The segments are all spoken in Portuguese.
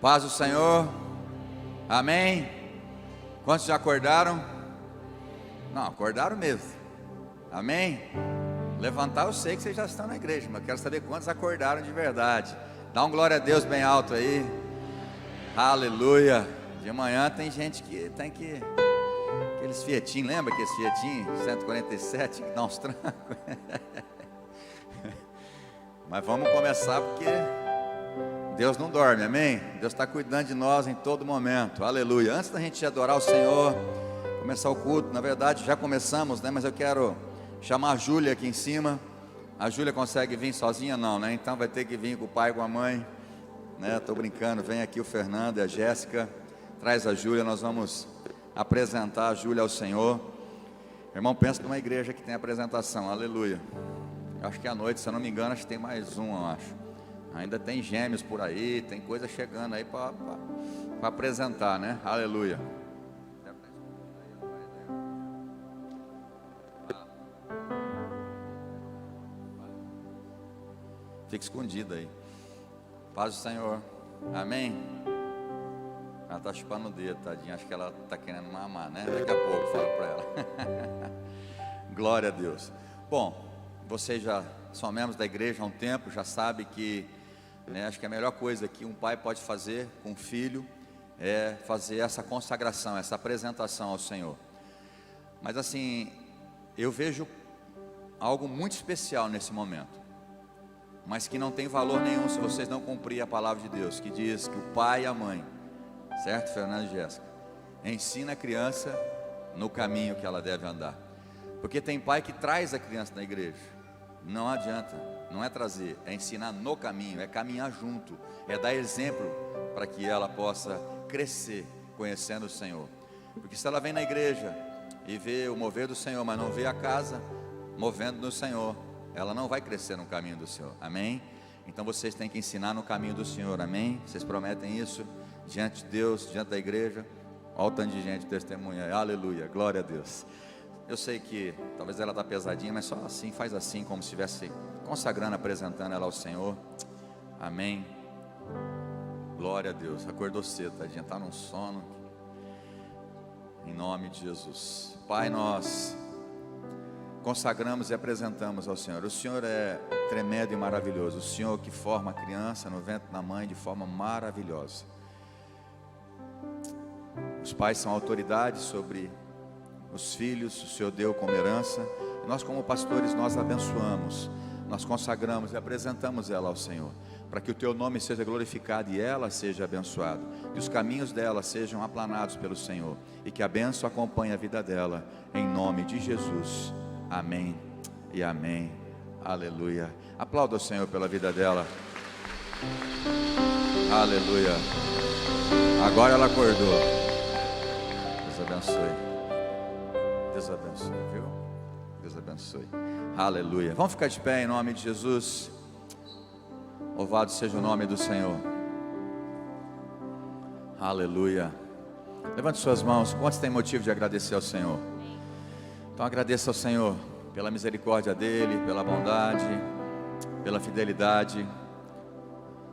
Paz do Senhor, amém? Quantos já acordaram? Não, acordaram mesmo, amém? Levantar, eu sei que vocês já estão na igreja, mas eu quero saber quantos acordaram de verdade. Dá um glória a Deus bem alto aí, aleluia. De manhã tem gente que tem que, aqueles Fietinhos, lembra aqueles Fietinhos, 147, que dá uns trancos? Mas vamos começar porque Deus não dorme, amém? Deus está cuidando de nós em todo momento, aleluia. Antes da gente adorar o Senhor, começar o culto, na verdade já começamos, né? Mas eu quero chamar a Júlia aqui em cima. A Júlia consegue vir sozinha? Não, né? Então vai ter que vir com o pai e com a mãe, né? Estou brincando, vem aqui o Fernando e a Jéssica. Traz a Júlia, nós vamos apresentar a Júlia ao Senhor. Irmão, pensa numa igreja que tem apresentação, aleluia. Acho que à noite, se eu não me engano, acho que tem mais um, eu acho. Ainda tem gêmeos por aí, tem coisa chegando aí para apresentar, né? Aleluia. Fica escondido aí. Paz do Senhor, amém? Ela está chupando o dedo, tadinha. Acho que ela está querendo mamar, né? Daqui a pouco falo para ela. Glória a Deus. Bom, vocês já são membros da igreja há um tempo, já sabem que, né, acho que a melhor coisa que um pai pode fazer com um filho é fazer essa consagração, essa apresentação ao Senhor. Mas assim, eu vejo algo muito especial nesse momento, mas que não tem valor nenhum se vocês não cumprirem a palavra de Deus, que diz que o pai e a mãe, certo, Fernando e Jéssica, ensina a criança no caminho que ela deve andar. Porque tem pai que traz a criança na igreja, não adianta, não é trazer, é ensinar no caminho, é caminhar junto, é dar exemplo para que ela possa crescer conhecendo o Senhor. Porque se ela vem na igreja e vê o mover do Senhor, mas não vê a casa movendo no Senhor, ela não vai crescer no caminho do Senhor, amém? Então vocês têm que ensinar no caminho do Senhor, amém? Vocês prometem isso diante de Deus, diante da igreja? Olha o tanto de gente testemunha, aleluia, glória a Deus. Eu sei que talvez ela está pesadinha, mas só assim, faz assim, como se estivesse consagrando, apresentando ela ao Senhor, amém? Glória a Deus. Acordou cedo, tadinha, está num sono, em nome de Jesus. Pai, nós consagramos e apresentamos ao Senhor. O Senhor é tremendo e maravilhoso, o Senhor que forma a criança no ventre da mãe de forma maravilhosa. Os pais são autoridade sobre os filhos, o Senhor deu como herança, e nós como pastores, nós abençoamos, nós consagramos e apresentamos ela ao Senhor, para que o Teu nome seja glorificado e ela seja abençoada, que os caminhos dela sejam aplanados pelo Senhor, e que a bênção acompanhe a vida dela, em nome de Jesus, amém e amém, aleluia. Aplauda o Senhor pela vida dela, aleluia. Agora ela acordou. Deus abençoe. Deus abençoe, viu? Deus abençoe. Aleluia. Vamos ficar de pé em nome de Jesus. Louvado seja o nome do Senhor. Aleluia. Levante suas mãos. Quantos têm motivo de agradecer ao Senhor? Então agradeça ao Senhor pela misericórdia dEle, pela bondade, pela fidelidade.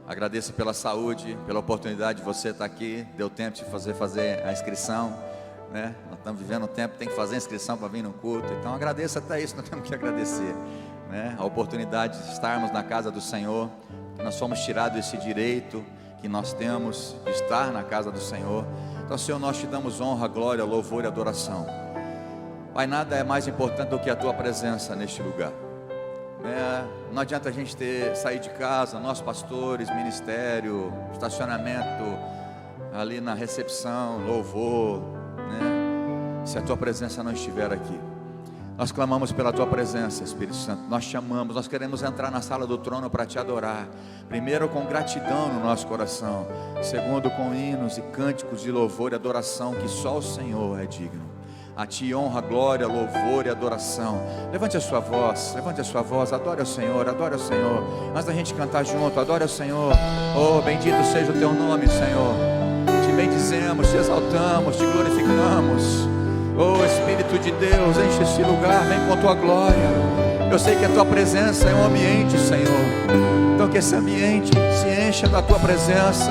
Agradeça pela saúde, pela oportunidade de você estar aqui. Deu tempo de fazer a inscrição, né? Nós estamos vivendo um tempo, tem que fazer a inscrição para vir no culto. Então agradeça até isso, nós temos que agradecer, né? A oportunidade de estarmos na casa do Senhor, que nós fomos tirados esse direito que nós temos de estar na casa do Senhor. Então, Senhor, nós te damos honra, glória, louvor e adoração. Pai, nada é mais importante do que a tua presença neste lugar. Não adianta a gente sair de casa, nós pastores, ministério, estacionamento, ali na recepção, louvor, né? Se a tua presença não estiver aqui. Nós clamamos pela tua presença, Espírito Santo. Nós te amamos, nós queremos entrar na sala do trono para te adorar. Primeiro com gratidão no nosso coração, segundo com hinos e cânticos de louvor e adoração que só o Senhor é digno. A ti honra, glória, louvor e adoração. Levante a sua voz, adore ao Senhor, adore ao Senhor. Antes da gente cantar junto, adore ao Senhor. Oh, bendito seja o teu nome, Senhor. Te bendizemos, te exaltamos, te glorificamos. Oh, Espírito de Deus, enche esse lugar, vem com a tua glória. Eu sei que a tua presença é um ambiente, Senhor. Então que esse ambiente se encha da tua presença.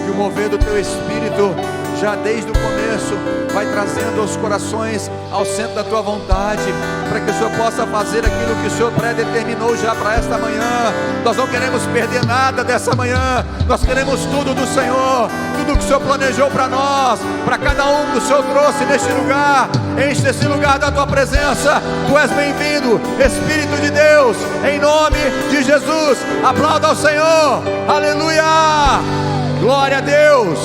que o mover do teu Espírito, já desde o começo, vai trazendo os corações ao centro da tua vontade, para que o Senhor possa fazer aquilo que o Senhor predeterminou já para esta manhã. Nós não queremos perder nada dessa manhã, nós queremos tudo do Senhor, tudo que o Senhor planejou para nós, para cada um que o Senhor trouxe neste lugar. Enche esse lugar da tua presença. Tu és bem-vindo, Espírito de Deus, em nome de Jesus. Aplauda ao Senhor, aleluia, glória a Deus.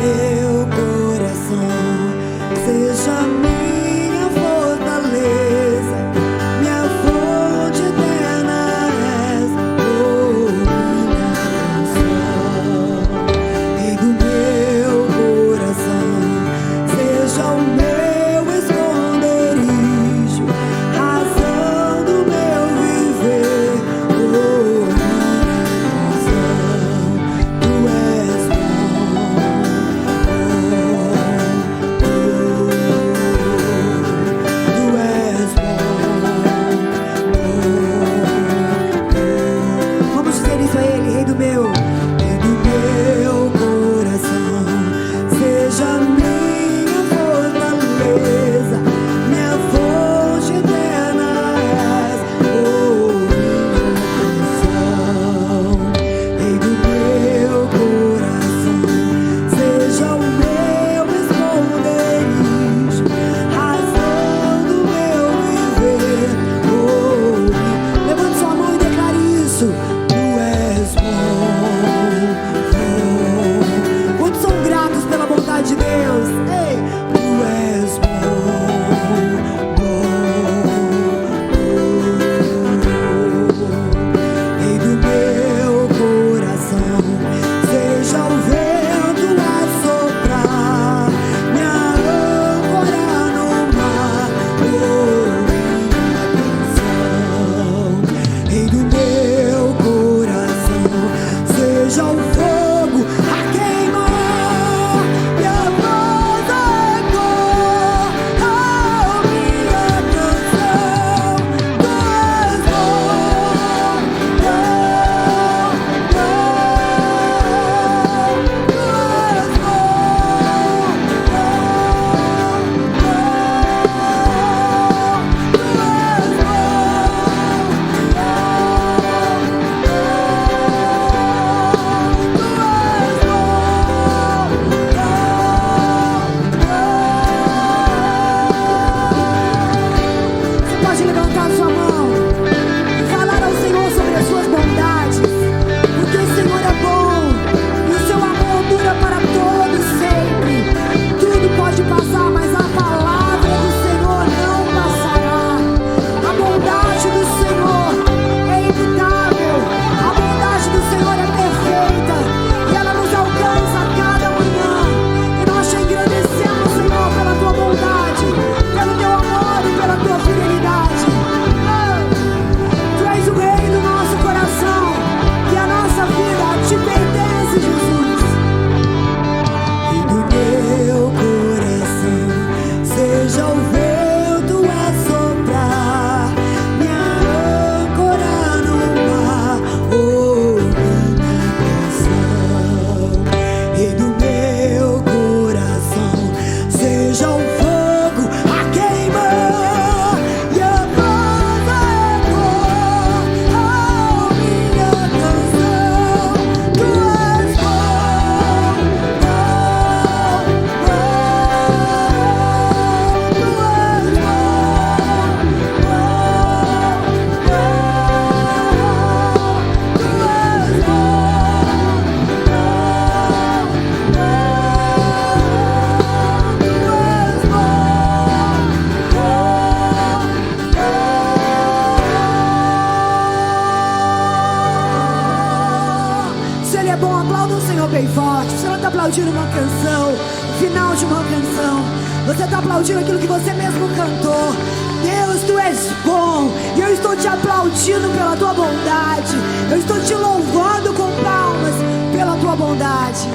Meu coração seja minha fortaleza, minha fonte eterna és, oh minha canção. Rei do meu coração, seja o meu esconderijo, razão do meu viver, oh minha canção. Tu és aplaudindo uma canção, o final de uma canção. Você está aplaudindo aquilo que você mesmo cantou. Deus, Tu és bom, e eu estou te aplaudindo pela Tua bondade. Eu estou te louvando com palmas pela Tua bondade.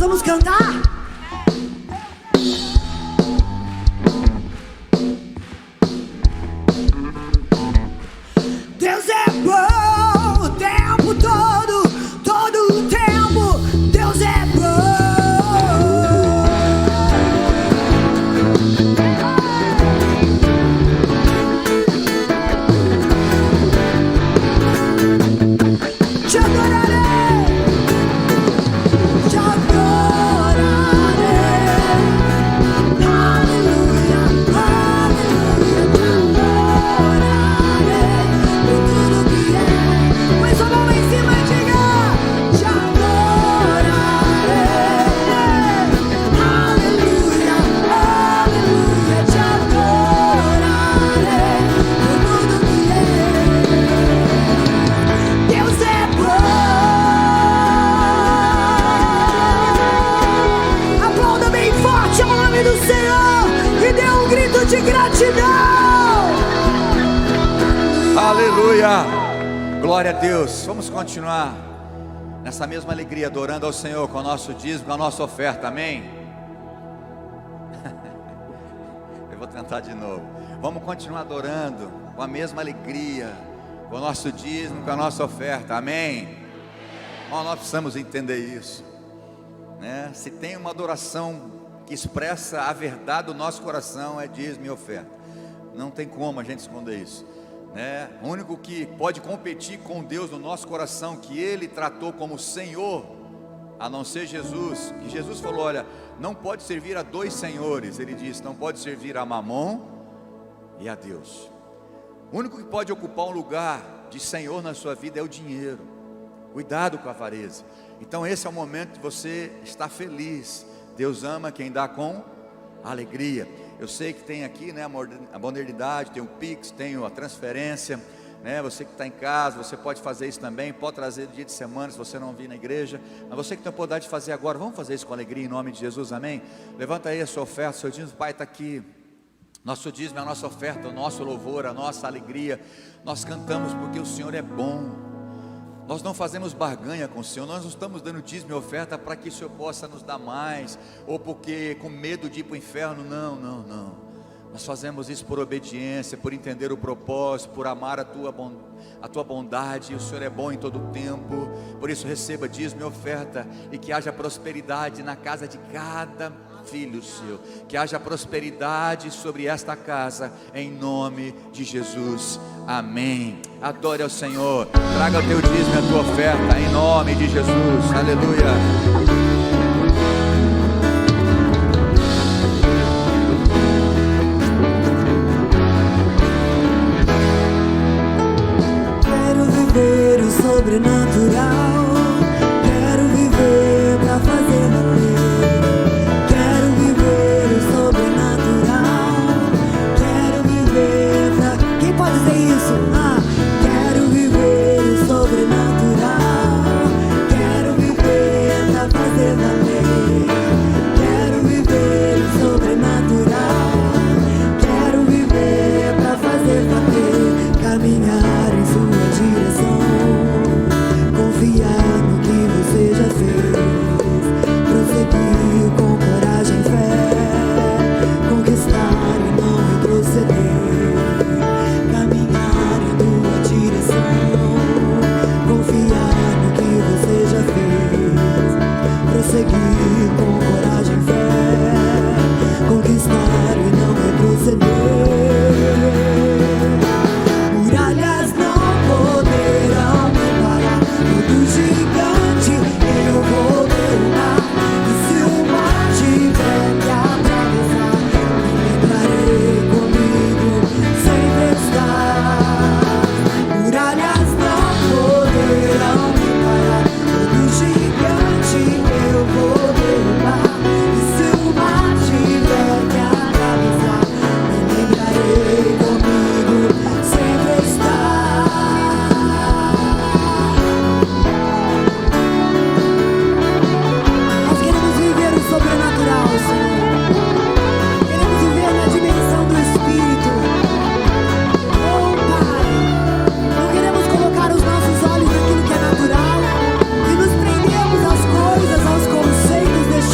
vamos cantar? Deus é bom o tempo todo, todo o tempo. Deus é bom. Te adorarei, te adorarei. Aleluia, aleluia, te adorarei por tudo que é. Põe sua mão lá em cima e diga: te adorarei. Aleluia, aleluia, te adorarei por tudo que é. Deus é bom. Aplauda bem forte o nome do Senhor e dê um grito de gratidão. Aleluia, glória a Deus. Vamos continuar nessa mesma alegria, adorando ao Senhor com o nosso dízimo, com a nossa oferta, amém? Eu vou tentar de novo. Vamos continuar adorando com a mesma alegria, com o nosso dízimo, com a nossa oferta, amém? Bom, nós precisamos entender isso, né? Se tem uma adoração que expressa a verdade do nosso coração, é dízimo e oferta. Não tem como a gente esconder isso, né? O único que pode competir com Deus no nosso coração, que Ele tratou como Senhor, a não ser Jesus, que Jesus falou: olha, não pode servir a dois senhores. Ele disse: não pode servir a Mamon e a Deus. O único que pode ocupar um lugar de Senhor na sua vida é o dinheiro. Cuidado com a avareza. Então esse é o momento de você estar feliz. Deus ama quem dá com alegria. Eu sei que tem aqui, né, a modernidade, tem o Pix, tem a transferência, né? Você que está em casa, você pode fazer isso também. Pode trazer dia de semana se você não vir na igreja. Mas você que tem a oportunidade de fazer agora, vamos fazer isso com alegria em nome de Jesus, amém? Levanta aí a sua oferta, seu dízimo. Pai, está aqui. Nosso dízimo é a nossa oferta, o nosso louvor, a nossa alegria. Nós cantamos porque o Senhor é bom. Nós não fazemos barganha com o Senhor. Nós não estamos dando dízimo e oferta para que o Senhor possa nos dar mais, ou porque com medo de ir para o inferno. Não, não, não. Nós fazemos isso por obediência, por entender o propósito, por amar a tua bondade. O Senhor é bom em todo o tempo. Por isso receba dízimo e oferta, e que haja prosperidade na casa de cada filho seu, que haja prosperidade sobre esta casa, em nome de Jesus, amém. Adore ao Senhor, traga o teu dízimo e a tua oferta, em nome de Jesus, aleluia. Quero viver o sobrenatural, quero viver pra fazer valer. Quero viver o sobrenatural, quero viver pra... Quem pode dizer isso? Quero viver o sobrenatural, quero viver pra fazer valer. Quero viver o sobrenatural, quero viver pra fazer valer. Caminhar em sua direção, confiar no que você já fez, prosseguir com coragem e fé, conquistar e não retroceder. Caminhar em tua direção, confiar no que você já fez, prosseguir com coragem e fé, conquistar e não retroceder. Muralhas não poderão me parar, todo gigante eu vou derrubar. E se o mar tiver que atravessar, me lembrarei comigo sempre estar. Muralhas não poderão me parar, todo gigante eu vou derrubar. E se o mar tiver que atravessar, me lembrarei comigo sempre estar. Nós queremos viver o sobrenatural, Senhor. Queremos viver na dimensão do Espírito. Oh, Pai, não queremos colocar os nossos olhos naquilo que é natural e nos prendemos às coisas, aos conceitos deste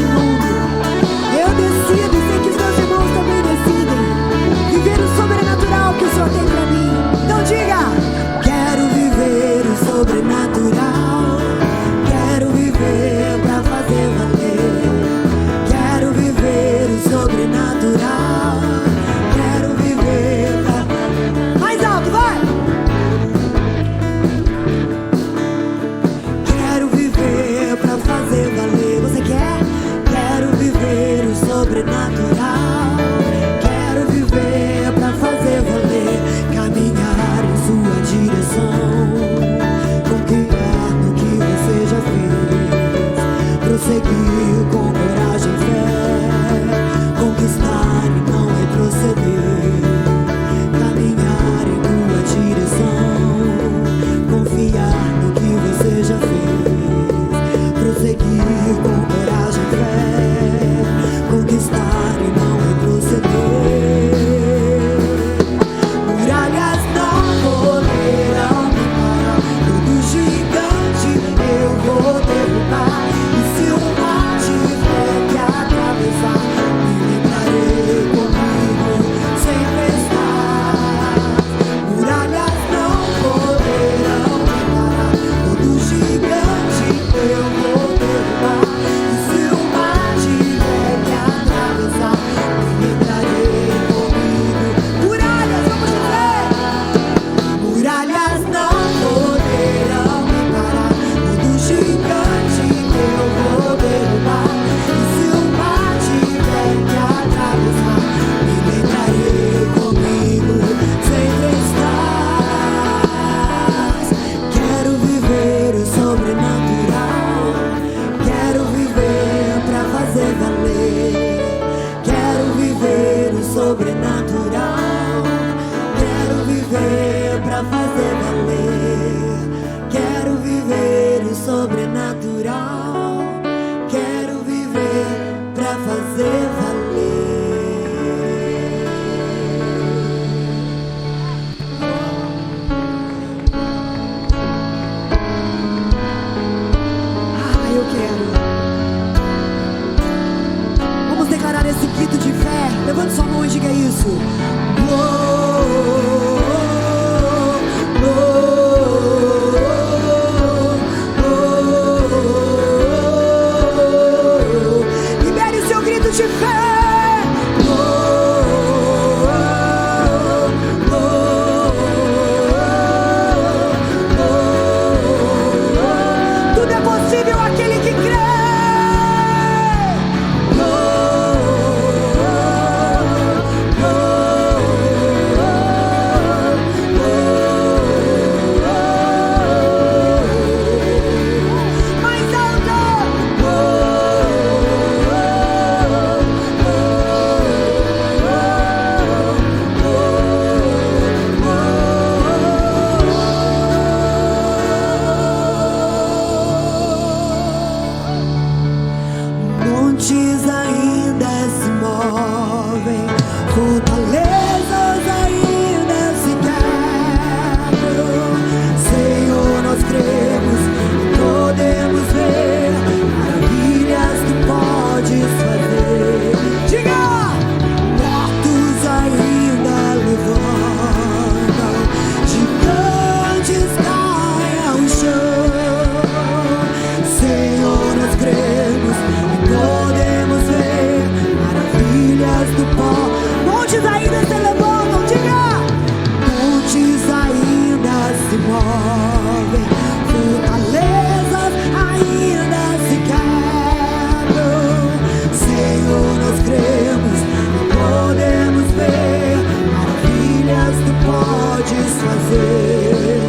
podes fazer.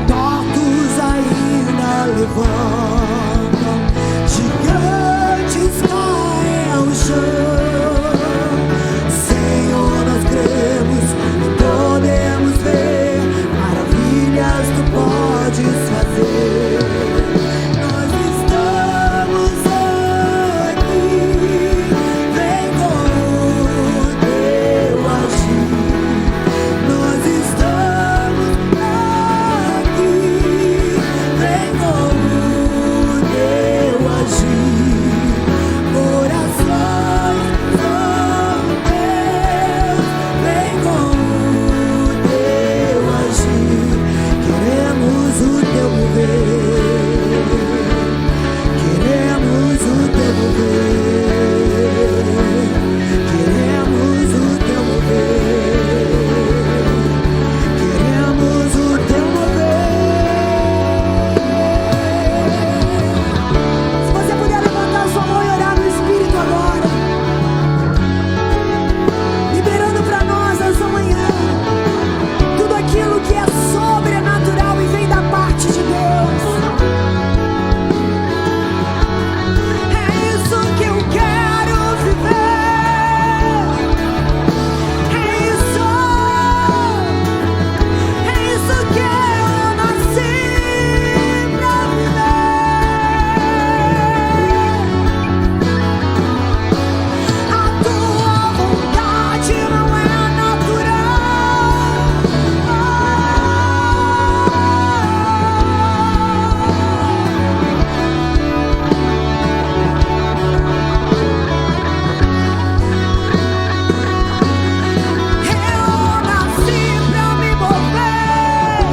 Mortos ainda levantam, gigantes caem ao chão. Senhor, nós cremos e podemos ver maravilhas tu podes fazer. Nós estamos aqui, vem com o teu agir. Nós estamos aqui, vem com o teu agir. Corações são teus, vem com o teu agir. Queremos o teu mover, queremos o teu mover, queremos o teu mover, queremos o teu mover. Se você puder levantar sua mão e orar no Espírito agora, liberando para nós essa manhã tudo aquilo que é sobrenatural e vem da parte de Deus. É isso que eu quero viver. É isso que eu nasci pra viver. A tua vontade não é natural. Eu nasci pra me mover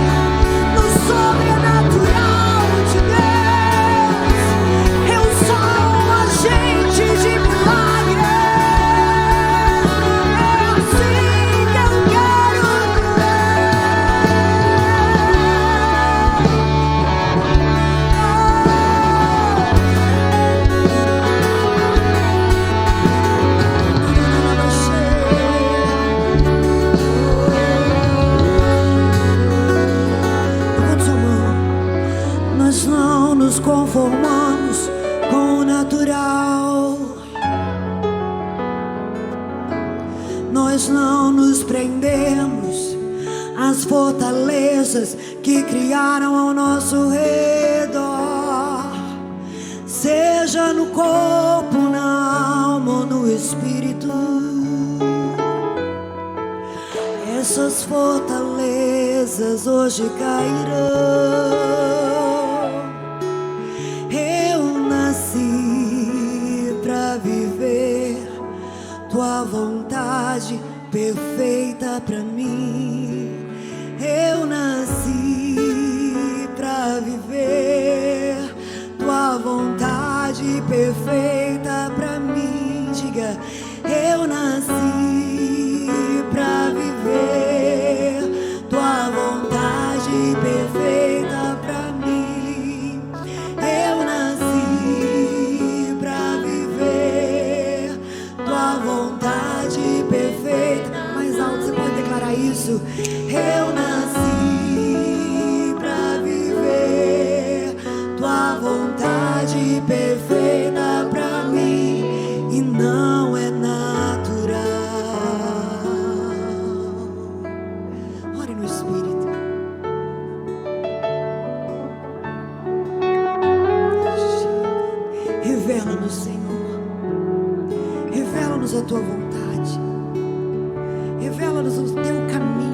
no sobrenatural de Deus. Eu sou um agente de milagre. É assim que eu quero Levante sua mão. Nós não nos conformamos com o natural. Nós não nos prendemos às fortalezas que criaram ao nosso redor. Seja no corpo, na alma ou no espírito, essas fortalezas hoje cairão. Eu nasci pra viver tua vontade perfeita pra mim. Eu nasci pra viver tua vontade perfeita pra mim. Diga, eu nasci pra viver tua vontade perfeita pra mim. Eu nasci pra viver tua vontade perfeita. Mais alto você pode declarar isso. Eu nasci pra viver tua vontade perfeita pra mim. E não é natural. Ore no Espírito. Revela-nos, Senhor. Revela-nos a tua vontade. Revela-nos o teu caminho.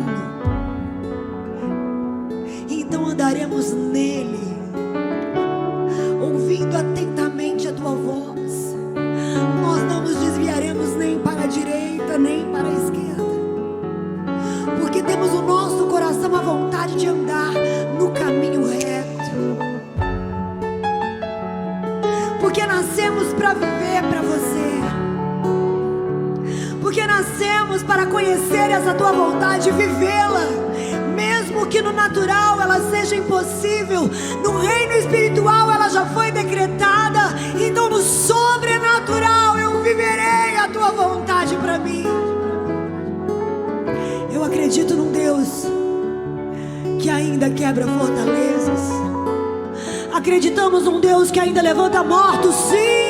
E então andaremos nele, ouvindo atentamente a tua voz. Nós não nos desviaremos nem para a direita, nem para a esquerda, porque temos o nosso coração a vontade de andar no caminho reto, porque nascemos para viver para você, porque nascemos para conhecer essa tua vontade e vivê-la, mesmo que no natural ela seja impossível. No reino espiritual ela já foi decretada. Então no sobrenatural eu viverei a tua vontade para mim. Eu acredito num Deus que ainda quebra fortalezas. Acreditamos num Deus que ainda levanta mortos, sim.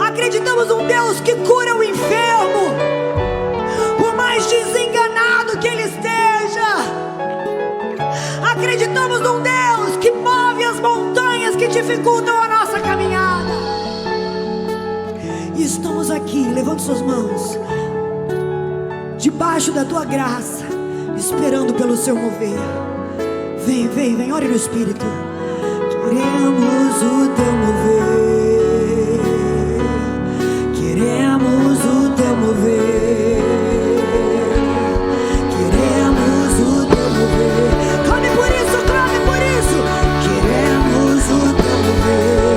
Acreditamos num Deus que cura o enfermo, por mais desenganado que ele esteja. Acreditamos num Deus que move as montanhas que dificultam a nossa caminhada. E estamos aqui, levante suas mãos, debaixo da tua graça, esperando pelo seu mover. Vem, vem, vem, ore no Espírito. Queremos o teu mover, queremos o teu mover, queremos o teu mover. Clame por isso, clame por isso. Queremos o teu mover,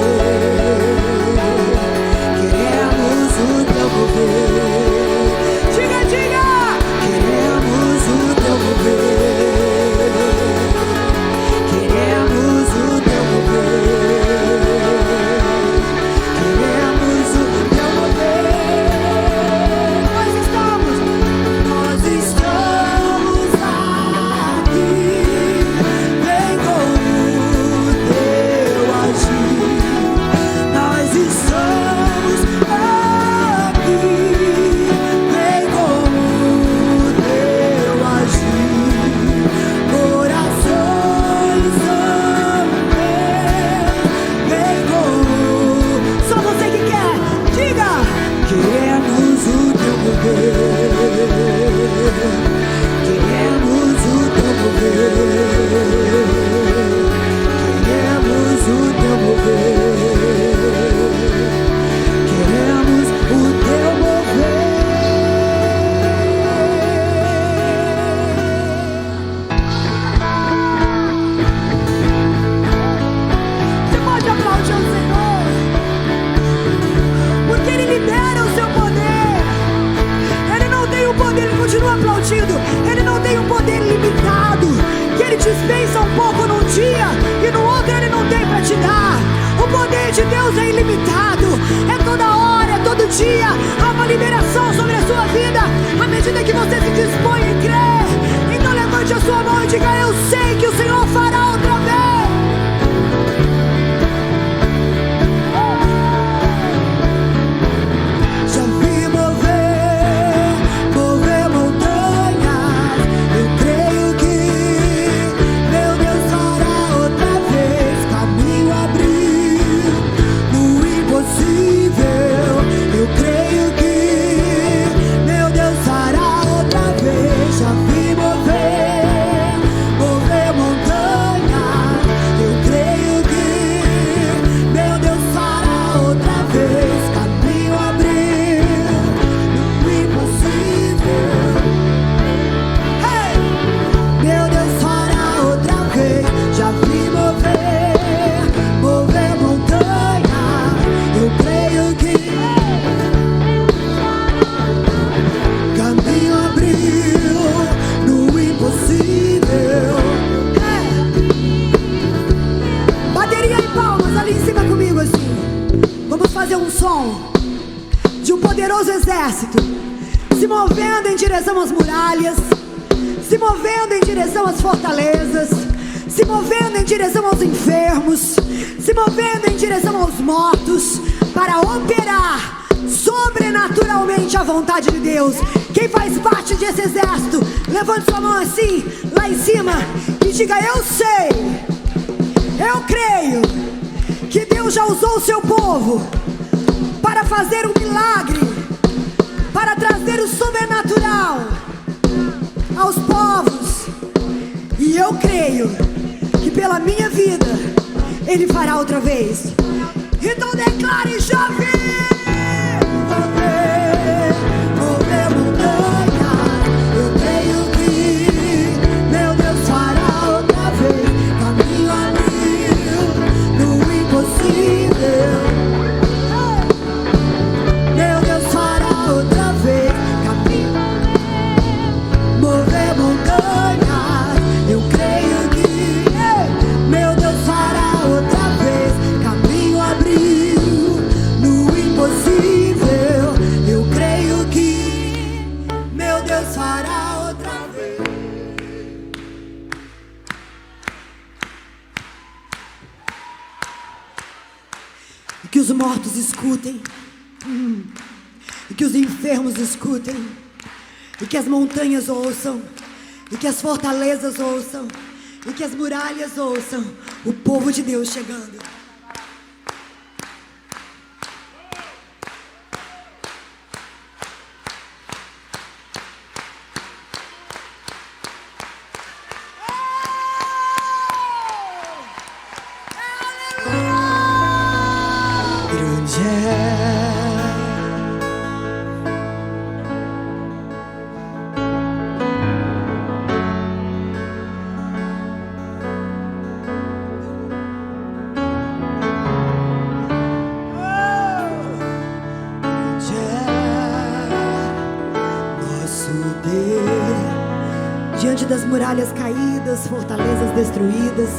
queremos o teu mover. Diga, diga. Queremos o teu mover. Ele não tem um poder limitado, que ele dispensa um pouco num dia e no outro ele não tem para te dar. O poder de Deus é ilimitado, é toda hora, é todo dia. Há uma liberação sobre a sua vida à medida que você se dispõe em crer. Então levante a sua mão e diga: eu sei que o Senhor fará outra vez. De um poderoso exército se movendo em direção às muralhas, se movendo em direção às fortalezas, se movendo em direção aos enfermos, se movendo em direção aos mortos, para operar sobrenaturalmente a vontade de Deus. Quem faz parte desse exército, levante sua mão assim, lá em cima, e diga: eu sei, eu creio que Deus já usou o seu povo para fazer um milagre, para trazer o sobrenatural aos povos. E eu creio que pela minha vida Ele fará outra vez. Então declare: já vi mover montanha. Eu creio que meu Deus fará outra vez. Caminho abriu no impossível. No voltar outra vez. E que os mortos escutem, e que os enfermos escutem, e que as montanhas ouçam, e que as fortalezas ouçam, e que as muralhas ouçam o povo de Deus chegando. Diante das muralhas caídas, fortalezas destruídas,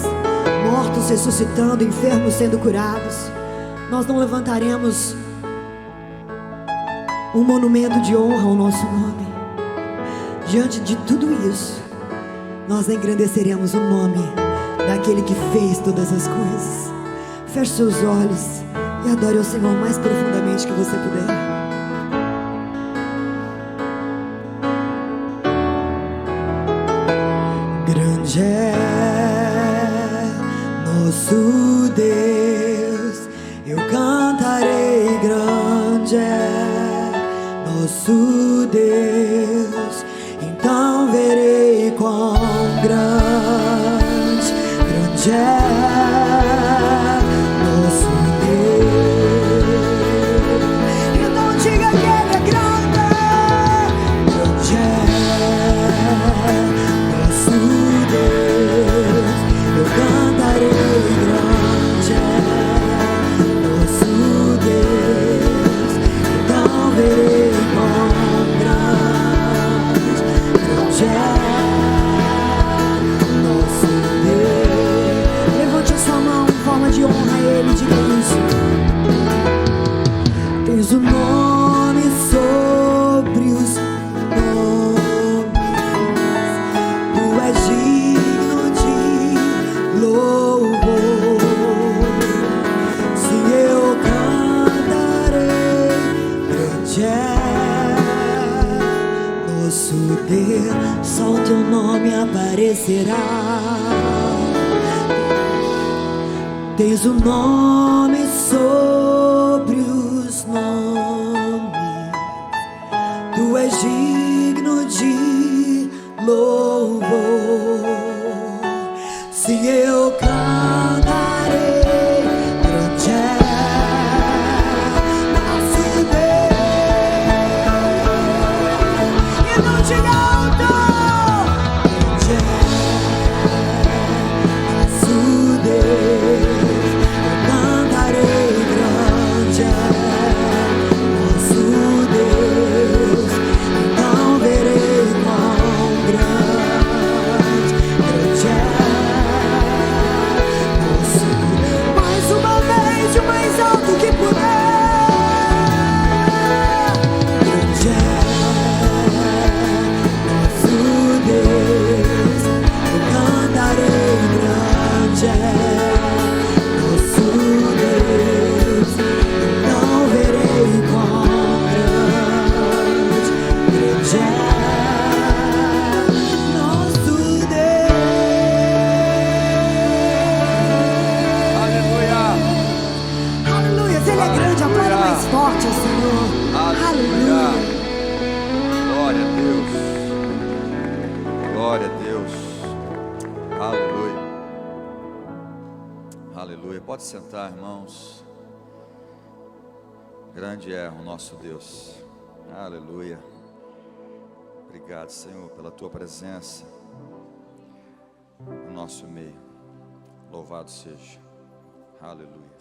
mortos ressuscitando, enfermos sendo curados, nós não levantaremos um monumento de honra ao nosso nome. Diante de tudo isso, nós engrandeceremos o nome daquele que fez todas as coisas. Feche seus olhos e adore ao Senhor mais profundamente que você puder. Grande é nosso Deus, eu cantarei. Grande é nosso Deus, então verei quão grande, grande é nosso Deus. Então diga que Ele é grande. Grande é nosso Deus, eu cantarei. Grande é nosso Deus, então verei quão grande, grande é nosso Deus. Levante a sua mão em forma de honra a Ele, diga isso. Tens o nome sobre os nomes, Tu és digno de louvor. Se eu cantarei, grande é nosso Deus, só o Teu nome aparecerá. Tens o nome sobre os nomes, Tu és digno de louvor. Se eu cantarei, grande é nosso Deus, e não te alto. Grande é nosso Deus, eu cantarei. Grande é nosso Deus, então verei quão grande, grande é nosso Deus. Mais uma vez, o mais alto que puder. Grande é nosso Deus, eu cantarei. Grande é nosso Deus, então verei quão grande, grande é nosso Deus. Aleluia. Aleluia, Ele é grande, aplauda mais forte ao Senhor. Aleluia. Glória a Deus. Glória a Deus. Aleluia. Aleluia. Pode sentar, irmãos. Grande é o nosso Deus. Aleluia. Obrigado, Senhor, pela Tua presença no nosso meio. Louvado seja. Aleluia.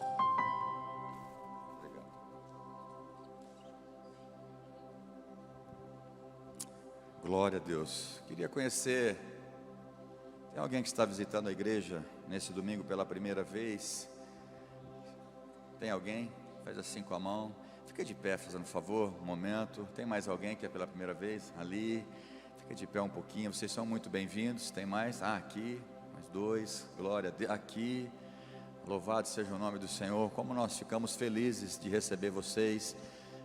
Obrigado. Glória a Deus. Queria conhecer. Tem alguém que está visitando a igreja nesse domingo pela primeira vez? Tem alguém? Faz assim com a mão. Fica de pé, fazendo favor, um momento. Tem mais alguém que é pela primeira vez? Ali. Fica de pé um pouquinho, vocês são muito bem-vindos. Tem mais? Aqui, mais dois, glória a Deus, aqui. Louvado seja o nome do Senhor. Como nós ficamos felizes de receber vocês.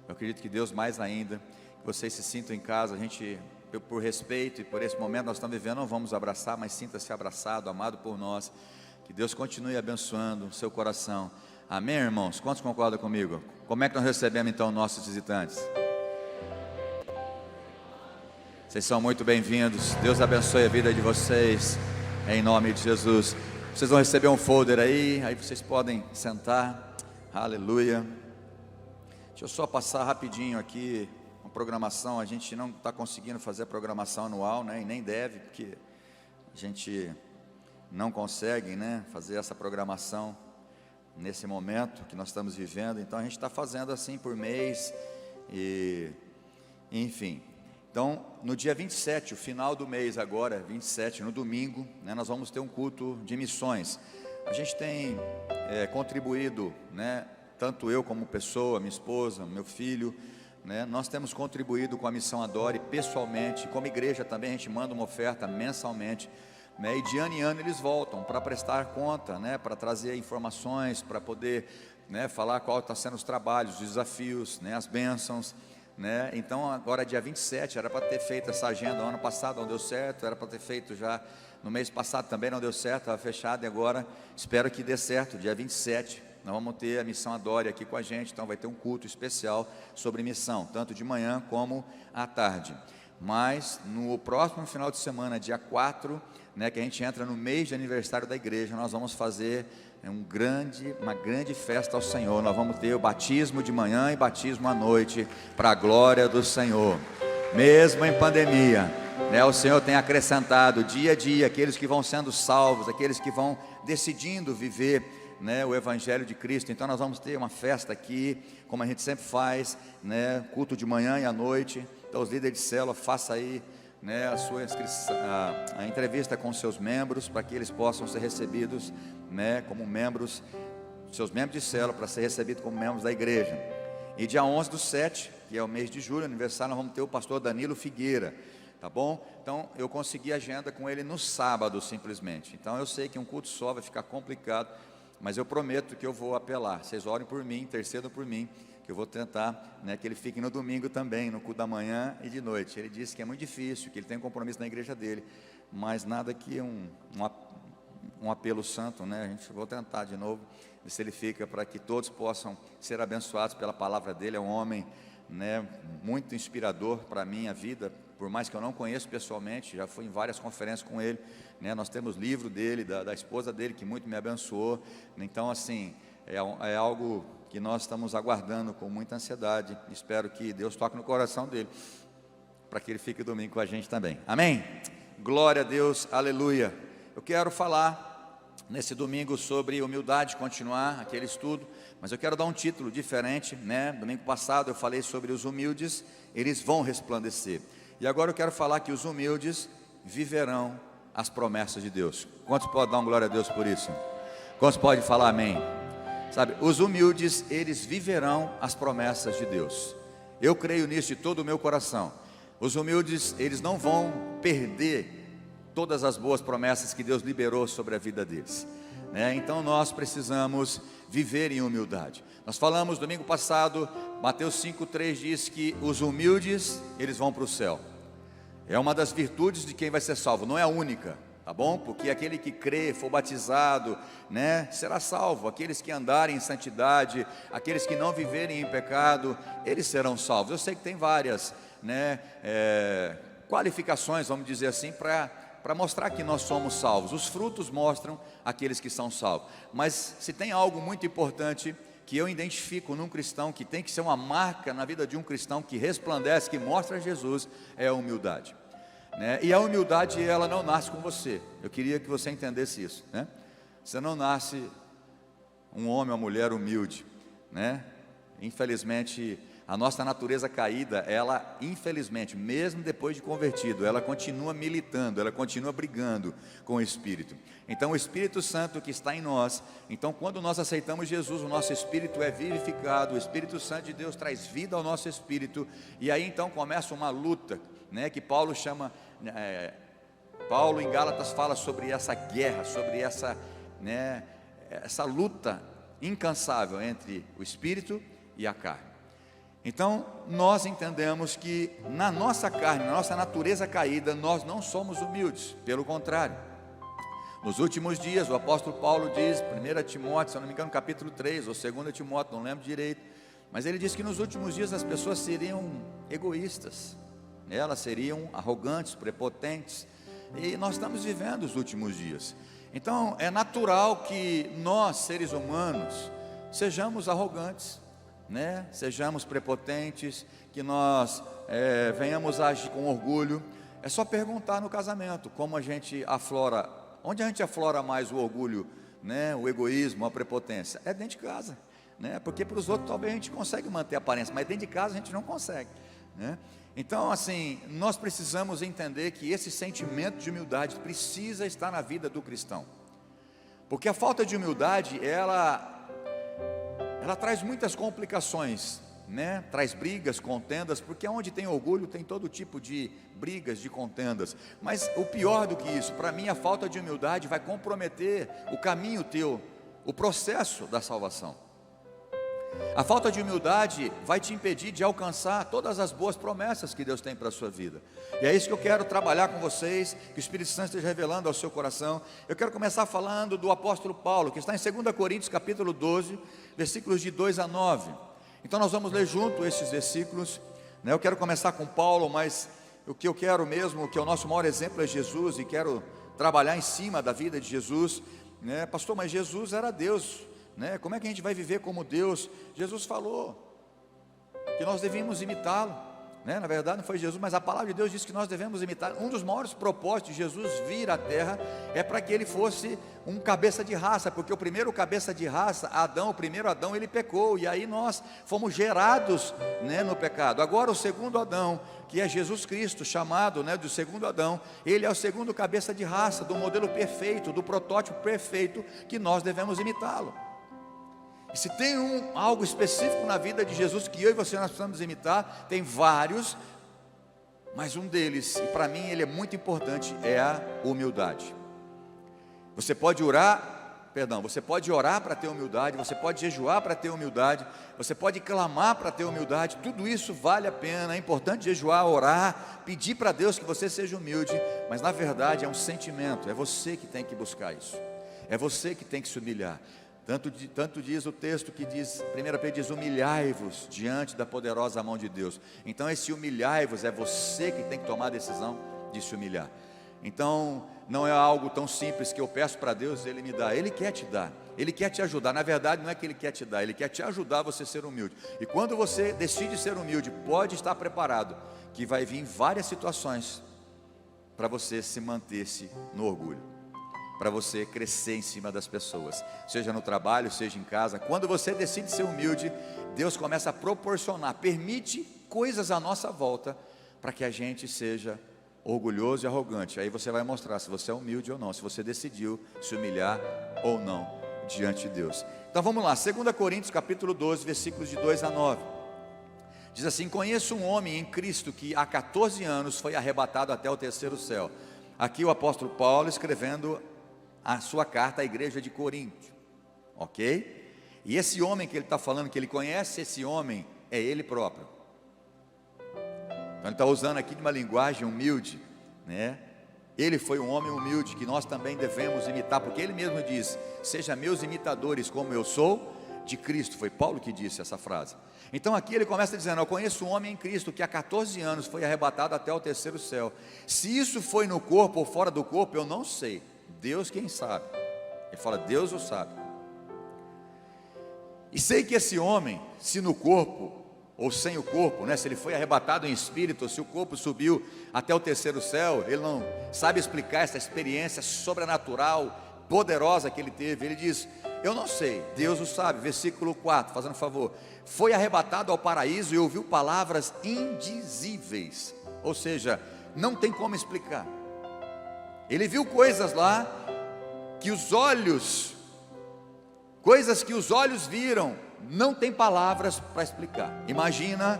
Eu acredito que Deus mais ainda, que vocês se sintam em casa. A gente, por respeito e por esse momento nós estamos vivendo, não vamos abraçar, mas sinta-se abraçado, amado por nós. Que Deus continue abençoando o seu coração. Amém, irmãos? Quantos concordam comigo? Como é que nós recebemos então nossos visitantes? Vocês são muito bem-vindos. Deus abençoe a vida de vocês, em nome de Jesus. Vocês vão receber um folder aí vocês podem sentar. Aleluia. Deixa eu só passar rapidinho aqui uma programação. A gente não está conseguindo fazer a programação anual, né? E nem deve, porque a gente não consegue, né, fazer essa programação nesse momento que nós estamos vivendo. Então a gente está fazendo assim por mês e enfim. Então no dia 27, o final do mês agora, 27, no domingo, né, nós vamos ter um culto de missões. A gente tem contribuído, né, tanto eu como pessoa, minha esposa, meu filho, né, nós temos contribuído com a Missão Adore pessoalmente. Como igreja também a gente manda uma oferta mensalmente, né, e de ano em ano eles voltam para prestar conta, né, para trazer informações, para poder, né, falar qual está sendo os trabalhos, os desafios, né, as bênçãos, né. Então agora dia 27, era para ter feito essa agenda no ano passado, não deu certo, era para ter feito já no mês passado, também não deu certo, estava fechado, e agora espero que dê certo. Dia 27 nós vamos ter a Missão Adore aqui com a gente, então vai ter um culto especial sobre missão, tanto de manhã como à tarde. Mas no próximo final de semana, dia 4, né, que a gente entra no mês de aniversário da igreja, nós vamos fazer uma grande festa ao Senhor. Nós vamos ter o batismo de manhã e batismo à noite, para a glória do Senhor. Mesmo em pandemia, né, o Senhor tem acrescentado dia a dia aqueles que vão sendo salvos, aqueles que vão decidindo viver, né, o Evangelho de Cristo. Então nós vamos ter uma festa aqui, como a gente sempre faz, né, culto de manhã e à noite. Então os líderes de célula, faça aí, né, a sua inscrição, a entrevista com seus membros, para que eles possam ser recebidos, né, como membros, seus membros de célula, para ser recebidos como membros da igreja. E dia 11/7, que é o mês de julho, aniversário, nós vamos ter o pastor Danilo Figueira, tá bom? Então eu consegui agenda com ele no sábado simplesmente. Então eu sei que um culto só vai ficar complicado, mas eu prometo que eu vou apelar. Vocês orem por mim, intercedam por mim, que eu vou tentar, né, que ele fique no domingo também, no culto da manhã e de noite. Ele disse que é muito difícil, que ele tem um compromisso na igreja dele, mas nada que um apelo santo, né? A gente vou tentar de novo, ver se ele fica, para que todos possam ser abençoados pela palavra dele. É um homem, né, muito inspirador para a minha vida, por mais que eu não conheça pessoalmente, já fui em várias conferências com ele, né? Nós temos livro dele, da esposa dele, que muito me abençoou. Então assim, é algo que nós estamos aguardando com muita ansiedade. Espero que Deus toque no coração dele, para que ele fique domingo com a gente também. Amém? Glória a Deus, aleluia. Eu quero falar nesse domingo sobre humildade, continuar aquele estudo, mas eu quero dar um título diferente, né? Domingo passado eu falei sobre os humildes, eles vão resplandecer. E agora eu quero falar que os humildes viverão as promessas de Deus. Quantos podem dar uma glória a Deus por isso? Quantos podem falar amém? Sabe, os humildes, eles viverão as promessas de Deus. Eu creio nisso de todo o meu coração. Os humildes, eles não vão perder todas as boas promessas que Deus liberou sobre a vida deles, né? Então nós precisamos viver em humildade. Nós falamos domingo passado, Mateus 5:3 diz que os humildes, eles vão para o céu. É uma das virtudes de quem vai ser salvo, não é a única, tá bom? Porque aquele que crê, for batizado, né, será salvo. Aqueles que andarem em santidade, aqueles que não viverem em pecado, eles serão salvos. Eu sei que tem várias, né, qualificações, vamos dizer assim, para mostrar que nós somos salvos. Os frutos mostram aqueles que são salvos. Mas se tem algo muito importante que eu identifico num cristão, que tem que ser uma marca na vida de um cristão, que resplandece, que mostra Jesus, é a humildade, né? E a humildade, ela não nasce com você. Eu queria que você entendesse isso, né? Você não nasce um homem ou uma mulher humilde, né? Infelizmente, a nossa natureza caída, ela, infelizmente, mesmo depois de convertido, ela continua militando, ela continua brigando com o Espírito. Então o Espírito Santo que está em nós, então quando nós aceitamos Jesus, o nosso espírito é vivificado, o Espírito Santo de Deus traz vida ao nosso espírito, e aí então começa uma luta, né, que Paulo chama Paulo em Gálatas fala sobre essa guerra, sobre essa luta incansável entre o espírito e a carne. Então nós entendemos que na nossa carne, na nossa natureza caída, nós não somos humildes, pelo contrário. Nos últimos dias, o apóstolo Paulo diz, 1 Timóteo, se eu não me engano, capítulo 3, ou 2 Timóteo, não lembro direito, mas ele diz que nos últimos dias as pessoas seriam egoístas, elas seriam arrogantes, prepotentes, e nós estamos vivendo os últimos dias. Então é natural que nós, seres humanos, sejamos arrogantes, sejamos prepotentes, que nós venhamos a agir com orgulho. É só perguntar no casamento, como a gente aflora, onde a gente aflora mais o orgulho, o egoísmo, a prepotência? É dentro de casa, porque para os outros talvez a gente consegue manter a aparência, mas dentro de casa a gente não consegue, Então assim, nós precisamos entender que esse sentimento de humildade precisa estar na vida do cristão, porque a falta de humildade, ela traz muitas complicações, traz brigas, contendas, porque onde tem orgulho tem todo tipo de brigas, de contendas. Mas o pior do que isso, para mim, a falta de humildade vai comprometer o caminho teu, o processo da salvação. A falta de humildade vai te impedir de alcançar todas as boas promessas que Deus tem para a sua vida. E é isso que eu quero trabalhar com vocês, que o Espírito Santo esteja revelando ao seu coração. Eu quero começar falando do apóstolo Paulo, que está em 2 Coríntios capítulo 12, versículos de 2 a 9. Então nós vamos ler junto esses versículos, Eu quero começar com Paulo, mas o que eu quero mesmo, que é o nosso maior exemplo é Jesus, e quero trabalhar em cima da vida de Jesus, Pastor, mas Jesus era Deus, como é que a gente vai viver como Deus? Jesus falou que nós devíamos imitá-lo, Na verdade não foi Jesus, mas a palavra de Deus diz que nós devemos imitar. Um dos maiores propósitos de Jesus vir à terra é para que ele fosse um cabeça de raça, porque o primeiro cabeça de raça, Adão, o primeiro Adão, ele pecou, e aí nós fomos gerados, no pecado. Agora o segundo Adão, que é Jesus Cristo, chamado, do segundo Adão, ele é o segundo cabeça de raça, do modelo perfeito, do protótipo perfeito, que nós devemos imitá-lo. E se tem algo específico na vida de Jesus que eu e você nós precisamos imitar, tem vários, mas um deles, e para mim ele é muito importante, é a humildade. Você pode orar para ter humildade, você pode jejuar para ter humildade, você pode clamar para ter humildade, tudo isso vale a pena, é importante jejuar, orar, pedir para Deus que você seja humilde, mas na verdade é um sentimento, é você que tem que buscar isso, é você que tem que se humilhar. Tanto diz o texto que diz, 1 Pedro diz, humilhai-vos diante da poderosa mão de Deus. Então esse humilhai-vos é você que tem que tomar a decisão de se humilhar. Então não é algo tão simples que eu peço para Deus, Ele me dá. Ele quer te dar, Ele quer te ajudar. Na verdade não é que Ele quer te dar, Ele quer te ajudar a você ser humilde. E quando você decide ser humilde, pode estar preparado que vai vir várias situações para você se manter-se no orgulho, para você crescer em cima das pessoas, seja no trabalho, seja em casa. Quando você decide ser humilde, Deus começa a proporcionar, permite coisas à nossa volta, para que a gente seja orgulhoso e arrogante. Aí você vai mostrar se você é humilde ou não, se você decidiu se humilhar ou não diante de Deus. Então vamos lá, 2 Coríntios capítulo 12, versículos de 2 a 9, diz assim: conheço um homem em Cristo que há 14 anos foi arrebatado até o terceiro céu. Aqui o apóstolo Paulo escrevendo a sua carta à igreja de Corinto, ok? E esse homem que ele está falando, que ele conhece, esse homem é ele próprio. Então ele está usando aqui de uma linguagem humilde, Ele foi um homem humilde, que nós também devemos imitar, porque ele mesmo diz, seja meus imitadores como eu sou de Cristo. Foi Paulo que disse essa frase. Então aqui ele começa dizendo, eu conheço um homem em Cristo que há 14 anos foi arrebatado até o terceiro céu. Se isso foi no corpo ou fora do corpo, eu não sei, Deus quem sabe. Ele fala, Deus o sabe. E sei que esse homem, se no corpo ou sem o corpo, se ele foi arrebatado em espírito, ou se o corpo subiu até o terceiro céu, ele não sabe explicar essa experiência sobrenatural, poderosa que ele teve. Ele diz, eu não sei, Deus o sabe. Versículo 4, fazendo favor, foi arrebatado ao paraíso e ouviu palavras indizíveis, ou seja, não tem como explicar. Ele viu coisas lá, coisas que os olhos viram, não tem palavras para explicar. Imagina,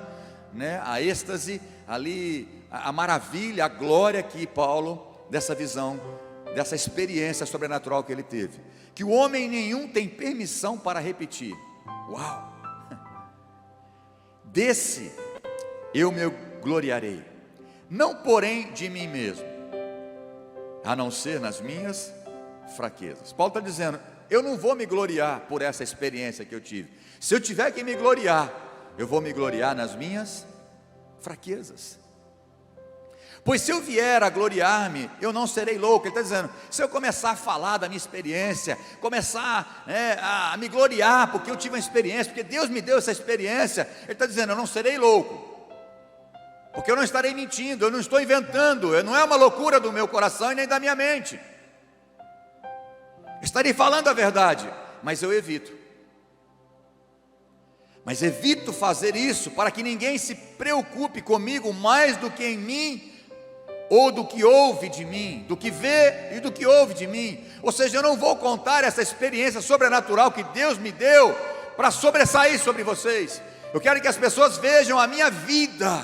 a êxtase ali, a maravilha, a glória que Paulo, dessa visão, dessa experiência sobrenatural que ele teve, que o homem nenhum tem permissão para repetir. Uau! Desse eu me gloriarei, não porém de mim mesmo, a não ser nas minhas fraquezas. Paulo está dizendo, eu não vou me gloriar por essa experiência que eu tive. Se eu tiver que me gloriar, eu vou me gloriar nas minhas fraquezas. Pois se eu vier a gloriar-me, eu não serei louco. Ele está dizendo, se eu começar a falar da minha experiência, começar a me gloriar, porque eu tive uma experiência, porque Deus me deu essa experiência, ele está dizendo, eu não serei louco, porque eu não estarei mentindo, eu não estou inventando, não é uma loucura do meu coração e nem da minha mente. Estarei falando a verdade, mas eu evito. Mas evito fazer isso para que ninguém se preocupe comigo mais do que em mim, ou do que ouve de mim, do que vê e do que ouve de mim. Ou seja, eu não vou contar essa experiência sobrenatural que Deus me deu para sobressair sobre vocês. Eu quero que as pessoas vejam a minha vida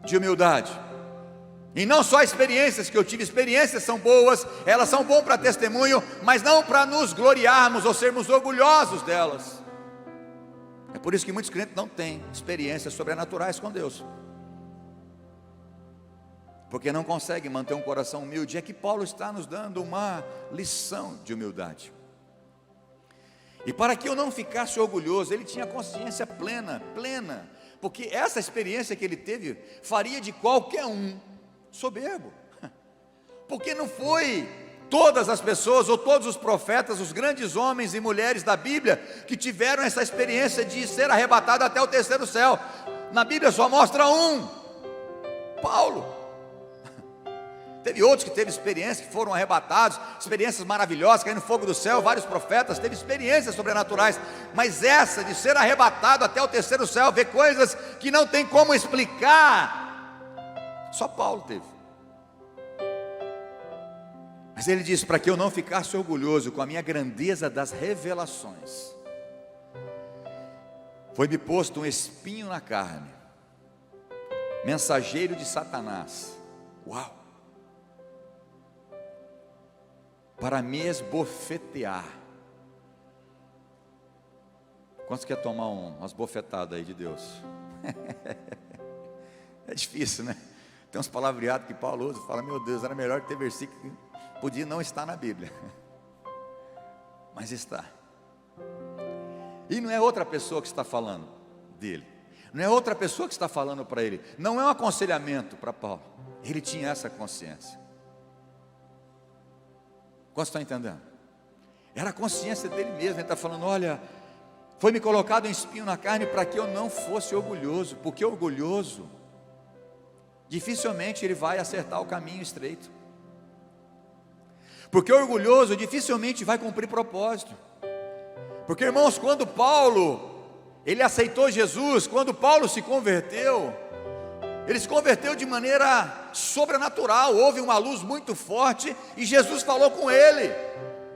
de humildade, e não só experiências que eu tive. Experiências são boas, elas são boas para testemunho, mas não para nos gloriarmos ou sermos orgulhosos delas. É por isso que muitos crentes não têm experiências sobrenaturais com Deus, porque não conseguem manter um coração humilde. É que Paulo está nos dando uma lição de humildade. E para que eu não ficasse orgulhoso, ele tinha consciência plena, porque essa experiência que ele teve faria de qualquer um soberbo, porque não foi todas as pessoas ou todos os profetas, os grandes homens e mulheres da Bíblia que tiveram essa experiência de ser arrebatado até o terceiro céu. Na Bíblia só mostra um, Paulo. Teve outros que teve experiências, que foram arrebatados, experiências maravilhosas, caindo no fogo do céu. Vários profetas teve experiências sobrenaturais, mas essa de ser arrebatado até o terceiro céu, ver coisas que não tem como explicar, só Paulo teve. Mas ele disse, para que eu não ficasse orgulhoso com a minha grandeza das revelações, foi-me posto um espinho na carne, mensageiro de Satanás. Uau! Para me esbofetear. Quantos quer tomar umas bofetadas aí de Deus? É difícil, né? Tem uns palavreados que Paulo usa, fala, meu Deus, era melhor ter versículo que podia não estar na Bíblia, mas está. E não é outra pessoa que está falando dele, não é outra pessoa que está falando para ele, não é um aconselhamento para Paulo, ele tinha essa consciência. Quantos estão entendendo? Era a consciência dele mesmo. Ele está falando, olha, foi-me colocado um espinho na carne para que eu não fosse orgulhoso, porque orgulhoso, dificilmente ele vai acertar o caminho estreito, porque orgulhoso dificilmente vai cumprir propósito. Porque, irmãos, quando Paulo, ele aceitou Jesus, quando Paulo se converteu, ele se converteu de maneira sobrenatural. Houve uma luz muito forte e Jesus falou com ele.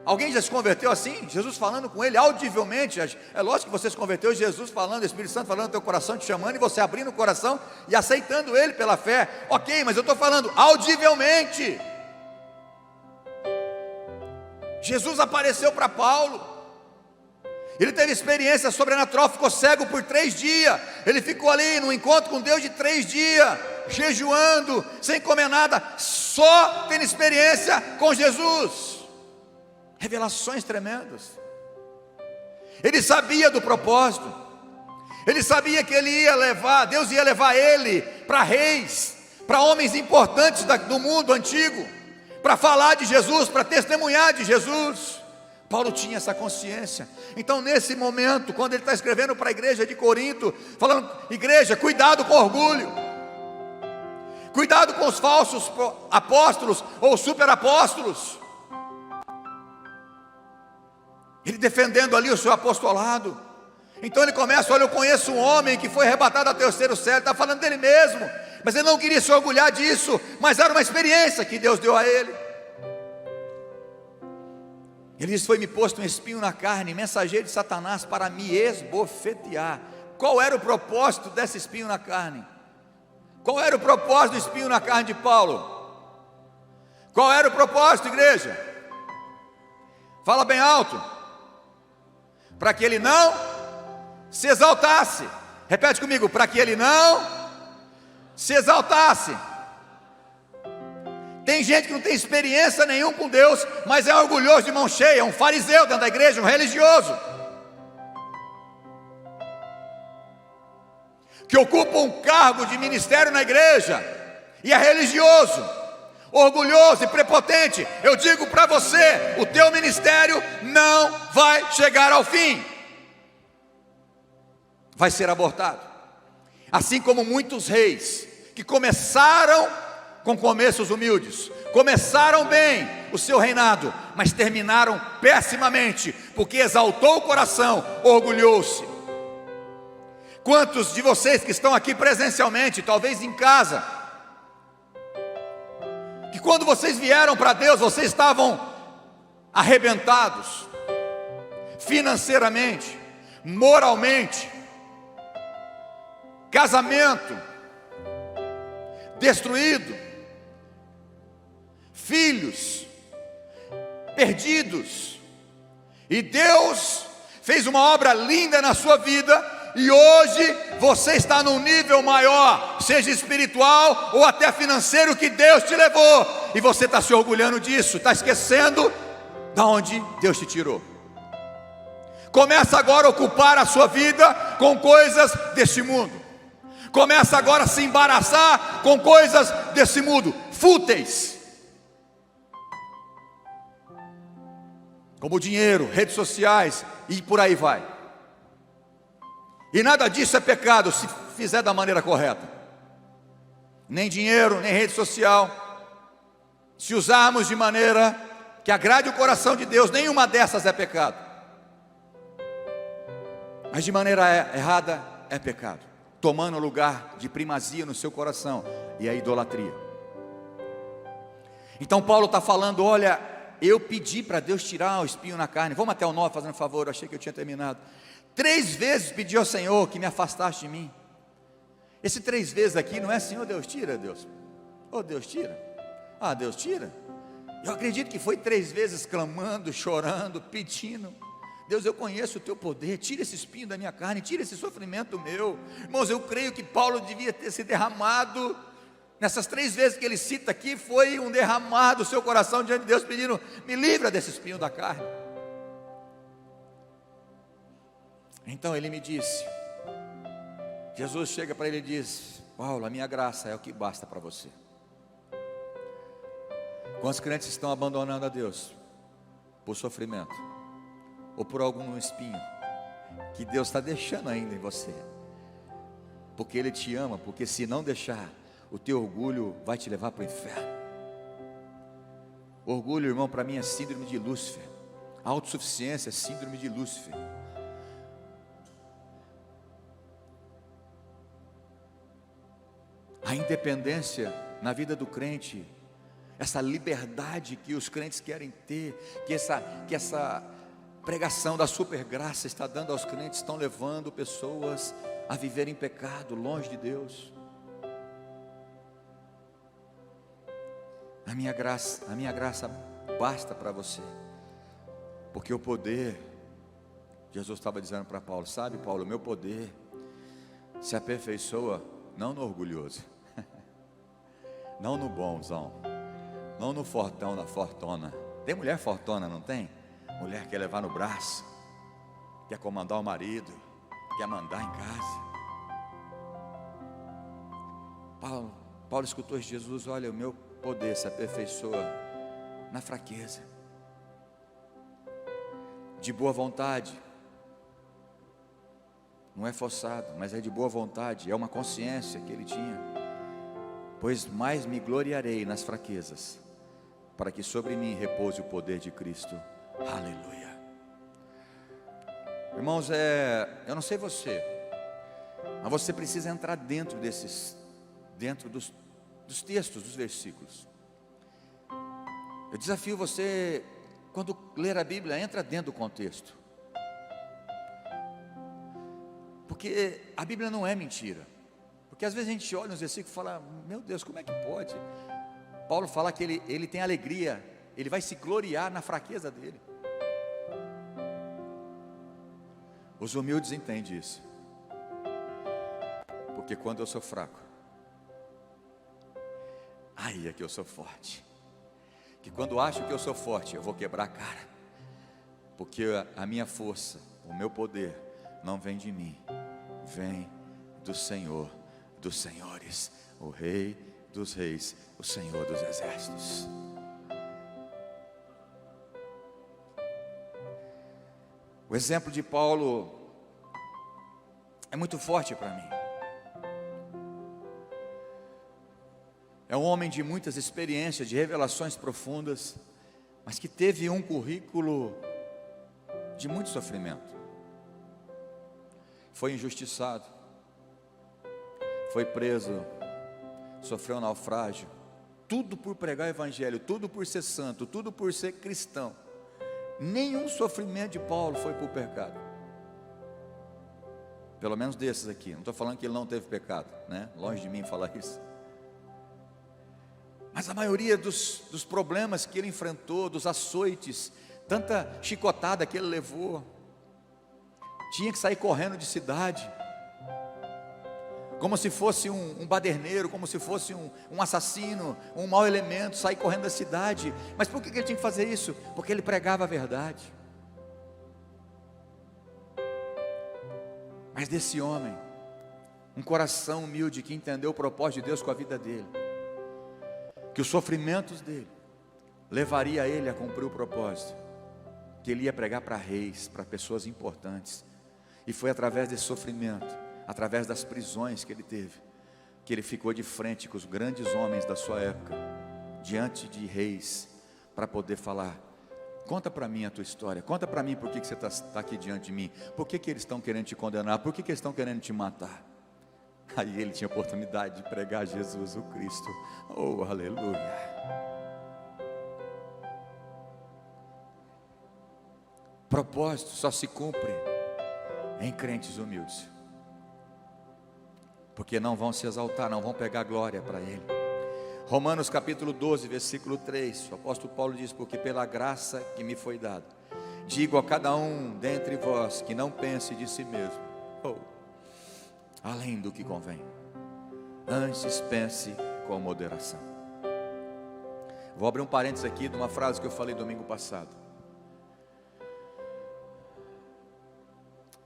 Alguém já se converteu assim? Jesus falando com ele audivelmente. É lógico que você se converteu, Jesus falando, o Espírito Santo falando no teu coração, te chamando, e você abrindo o coração e aceitando ele pela fé. Ok, mas eu estou falando audivelmente. Jesus apareceu para Paulo. Ele teve experiência sobrenatural, ficou cego por 3 dias. Ele ficou ali no encontro com Deus de 3 dias, jejuando, sem comer nada, só tendo experiência com Jesus. Revelações tremendas. Ele sabia do propósito. Ele sabia que ele ia levar, Deus ia levar ele para reis, para homens importantes do mundo antigo, para falar de Jesus, para testemunhar de Jesus. Paulo tinha essa consciência. Então, nesse momento, quando ele está escrevendo para a igreja de Corinto, falando, igreja, cuidado com orgulho, cuidado com os falsos apóstolos ou superapóstolos. Ele defendendo ali o seu apostolado. Então ele começa, olha, eu conheço um homem que foi arrebatado ao terceiro céu. Ele está falando dele mesmo, mas ele não queria se orgulhar disso, mas era uma experiência que Deus deu a ele. Ele diz, foi-me posto um espinho na carne, mensageiro de Satanás para me esbofetear. Qual era o propósito desse espinho na carne? Qual era o propósito do espinho na carne de Paulo? Qual era o propósito, igreja? Fala bem alto. Para que ele não se exaltasse. Repete comigo, para que ele não se exaltasse. Tem gente que não tem experiência nenhuma com Deus, mas é orgulhoso de mão cheia, um fariseu dentro da igreja, um religioso, que ocupa um cargo de ministério na igreja, e é religioso, orgulhoso e prepotente. Eu digo para você, o teu ministério não vai chegar ao fim, vai ser abortado. Assim como muitos reis, que começaram com começos humildes, começaram bem o seu reinado, mas terminaram pessimamente, porque exaltou o coração, orgulhou-se. Quantos de vocês que estão aqui presencialmente, talvez em casa, que quando vocês vieram para Deus, vocês estavam arrebentados, financeiramente, moralmente, casamento destruído, filhos perdidos, e Deus fez uma obra linda na sua vida, e hoje você está num nível maior, seja espiritual ou até financeiro, que Deus te levou, e você está se orgulhando disso, está esquecendo da onde Deus te tirou. Começa agora a ocupar a sua vida com coisas deste mundo, começa agora a se embaraçar com coisas desse mundo, fúteis, como dinheiro, redes sociais e por aí vai. E nada disso é pecado se fizer da maneira correta. Nem dinheiro, nem rede social, se usarmos de maneira que agrade o coração de Deus, nenhuma dessas é pecado. Mas de maneira errada é pecado, tomando lugar de primazia no seu coração, e a idolatria. Então Paulo está falando, olha, eu pedi para Deus tirar o espinho na carne. Vamos até o 9, fazendo favor, eu achei que eu tinha terminado. 3 vezes pedi ao Senhor que me afastasse de mim. Esse 3 vezes aqui não é Senhor, Deus tira, Deus. Oh, Deus tira. Ah, Deus tira. Eu acredito que foi 3 vezes clamando, chorando, pedindo. Deus, eu conheço o teu poder, tira esse espinho da minha carne, tira esse sofrimento meu. Irmãos, eu creio que Paulo devia ter se derramado. Nessas 3 vezes que ele cita aqui, foi um derramar do seu coração diante de Deus, pedindo, me livra desse espinho da carne. Então ele me disse, Jesus chega para ele e diz, Paulo, a minha graça é o que basta para você. Quantos crentes estão abandonando a Deus por sofrimento, ou por algum espinho, que Deus está deixando ainda em você, porque Ele te ama, porque se não deixar, o teu orgulho vai te levar para o inferno. Orgulho, irmão, para mim é síndrome de Lúcifer. A autossuficiência é síndrome de Lúcifer. A independência na vida do crente, essa liberdade que os crentes querem ter, que essa pregação da supergraça está dando aos crentes, estão levando pessoas a viver em pecado, longe de Deus. A minha graça basta para você, porque o poder, Jesus estava dizendo para Paulo, sabe Paulo, o meu poder se aperfeiçoa não no orgulhoso, não no bonzão, não no fortão, na fortona. Tem mulher fortona, não tem? Mulher que quer levar no braço, quer comandar o marido, quer mandar em casa. Paulo escutou de Jesus, olha, o meu poder se aperfeiçoa na fraqueza, de boa vontade, não é forçado, mas é de boa vontade, é uma consciência que ele tinha, pois mais me gloriarei nas fraquezas, para que sobre mim repouse o poder de Cristo, aleluia. Irmãos, eu não sei você, mas você precisa entrar dentro dos textos, dos versículos. Eu desafio você, quando ler a Bíblia, entra dentro do contexto, porque a Bíblia não é mentira, Porque às vezes a gente olha nos versículos e fala: meu Deus, como é que pode? Paulo fala que ele tem alegria, ele vai se gloriar na fraqueza dele. Os humildes entendem isso. Porque quando eu sou fraco, aí é que eu sou forte. Que quando acho que eu sou forte, eu vou quebrar a cara. Porque a minha força, o meu poder, não vem de mim, vem do Senhor dos senhores, o Rei dos reis, o Senhor dos exércitos. O exemplo de Paulo é muito forte para mim. É um homem de muitas experiências, de revelações profundas, mas que teve um currículo de muito sofrimento. Foi injustiçado, foi preso, sofreu um naufrágio, tudo por pregar o evangelho, tudo por ser santo, tudo por ser cristão. Nenhum sofrimento de Paulo foi por pecado. Pelo menos desses aqui. Não estou falando que ele não teve pecado, né? Longe de mim falar isso. Mas a maioria dos problemas que ele enfrentou, dos açoites, tanta chicotada que ele levou, tinha que sair correndo de cidade, como se fosse um baderneiro, como se fosse um assassino, um mau elemento, sair correndo da cidade. Mas por que ele tinha que fazer isso? Porque ele pregava a verdade. Mas desse homem, um coração humilde que entendeu o propósito de Deus com a vida dele, que os sofrimentos dele levaria ele a cumprir o propósito, que ele ia pregar para reis, para pessoas importantes. E foi através desse sofrimento, através das prisões que ele teve, que ele ficou de frente com os grandes homens da sua época, diante de reis, para poder falar: conta para mim a tua história, conta para mim por que você está aqui diante de mim, por que eles estão querendo te condenar, por que eles estão querendo te matar. Aí ele tinha a oportunidade de pregar Jesus, o Cristo. Oh, aleluia. Propósito só se cumpre em crentes humildes, porque não vão se exaltar, não vão pegar glória para ele. Romanos capítulo 12, versículo 3, o apóstolo Paulo diz: porque pela graça que me foi dada, digo a cada um dentre vós, que não pense de si mesmo, além do que convém, antes pense com moderação. Vou abrir um parênteses aqui de uma frase que eu falei domingo passado.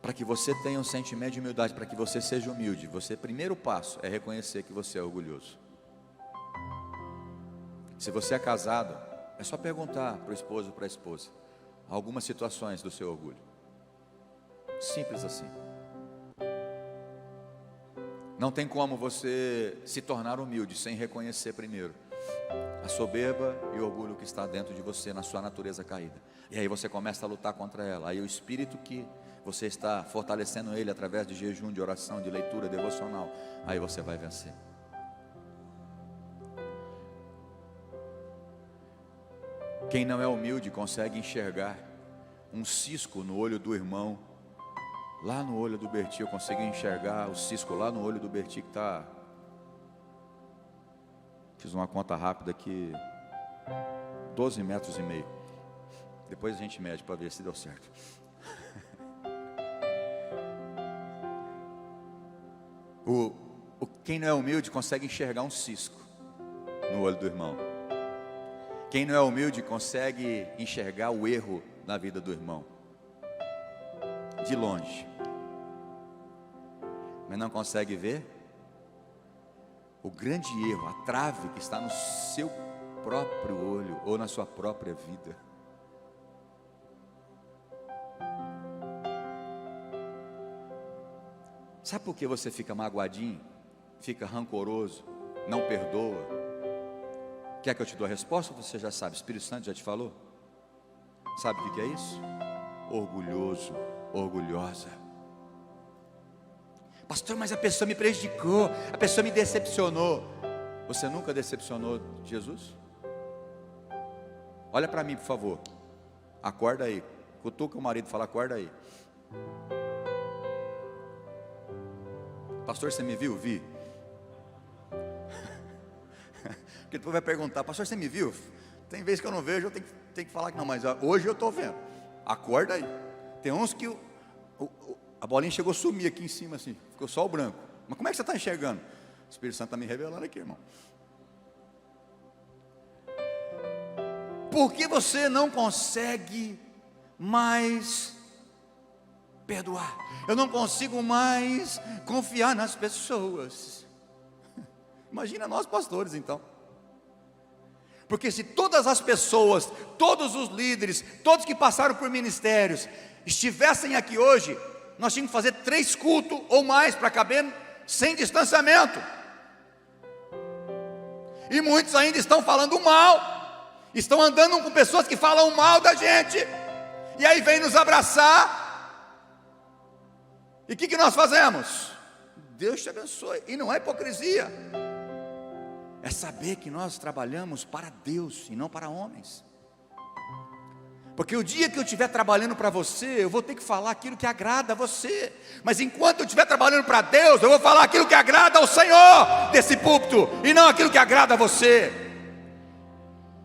Para que você tenha um sentimento de humildade, para que você seja humilde, primeiro passo é reconhecer que você é orgulhoso. Se você é casado, é só perguntar para o esposo ou para a esposa algumas situações do seu orgulho. Simples assim. Não tem como você se tornar humilde sem reconhecer primeiro a soberba e o orgulho que está dentro de você, na sua natureza caída. E aí você começa a lutar contra ela. Aí o espírito que você está fortalecendo ele através de jejum, de oração, de leitura devocional, aí você vai vencer. Quem não é humilde consegue enxergar um cisco no olho do irmão. Lá no olho do Berti, eu consigo enxergar o cisco lá no olho do Berti que está... Fiz uma conta rápida aqui, 12,5 metros. Depois a gente mede para ver se deu certo. Quem não é humilde consegue enxergar um cisco no olho do irmão. Quem não é humilde consegue enxergar o erro na vida do irmão, de longe, mas não consegue ver o grande erro, a trave que está no seu próprio olho ou na sua própria vida. Sabe por que você fica magoadinho, fica rancoroso, não perdoa? Quer que eu te dou a resposta ou você já sabe? O Espírito Santo já te falou? Sabe o que é isso? Orgulhoso, orgulhosa. Pastor, mas a pessoa me prejudicou, a pessoa me decepcionou. Você nunca decepcionou Jesus? Olha para mim, por favor. Acorda aí. Cutuca o marido e fala: acorda aí. Pastor, você me viu? Vi. Porque depois vai perguntar: pastor, você me viu? Tem vezes que eu não vejo, eu tenho que falar que não, mas hoje eu estou vendo. Acorda aí. Tem uns que a bolinha chegou a sumir aqui em cima assim, ficou só o branco. Mas como é que você está enxergando? O Espírito Santo está me revelando aqui, irmão. Por que você não consegue mais perdoar? Eu não consigo mais confiar nas pessoas. Imagina nós pastores então. Porque se todas as pessoas, todos os líderes, todos que passaram por ministérios, estivessem aqui hoje, nós tínhamos que fazer 3 cultos ou mais para caber sem distanciamento. E muitos ainda estão falando mal, estão andando com pessoas que falam mal da gente, e aí vem nos abraçar. E o que nós fazemos? Deus te abençoe. E não é hipocrisia, é saber que nós trabalhamos para Deus e não para homens. Porque o dia que eu estiver trabalhando para você, eu vou ter que falar aquilo que agrada a você. Mas enquanto eu estiver trabalhando para Deus, eu vou falar aquilo que agrada ao Senhor desse púlpito, e não aquilo que agrada a você.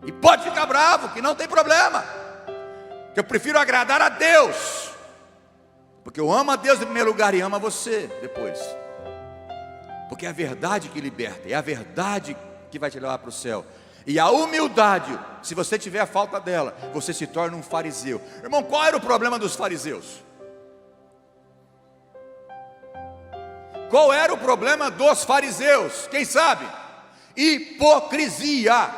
E pode ficar bravo, que não tem problema, que eu prefiro agradar a Deus, porque eu amo a Deus em primeiro lugar e amo a você depois. Porque é a verdade que liberta, é a verdade que vai te levar para o céu. E a humildade, se você tiver a falta dela, você se torna um fariseu. Irmão, qual era o problema dos fariseus? Qual era o problema dos fariseus? Quem sabe? Hipocrisia,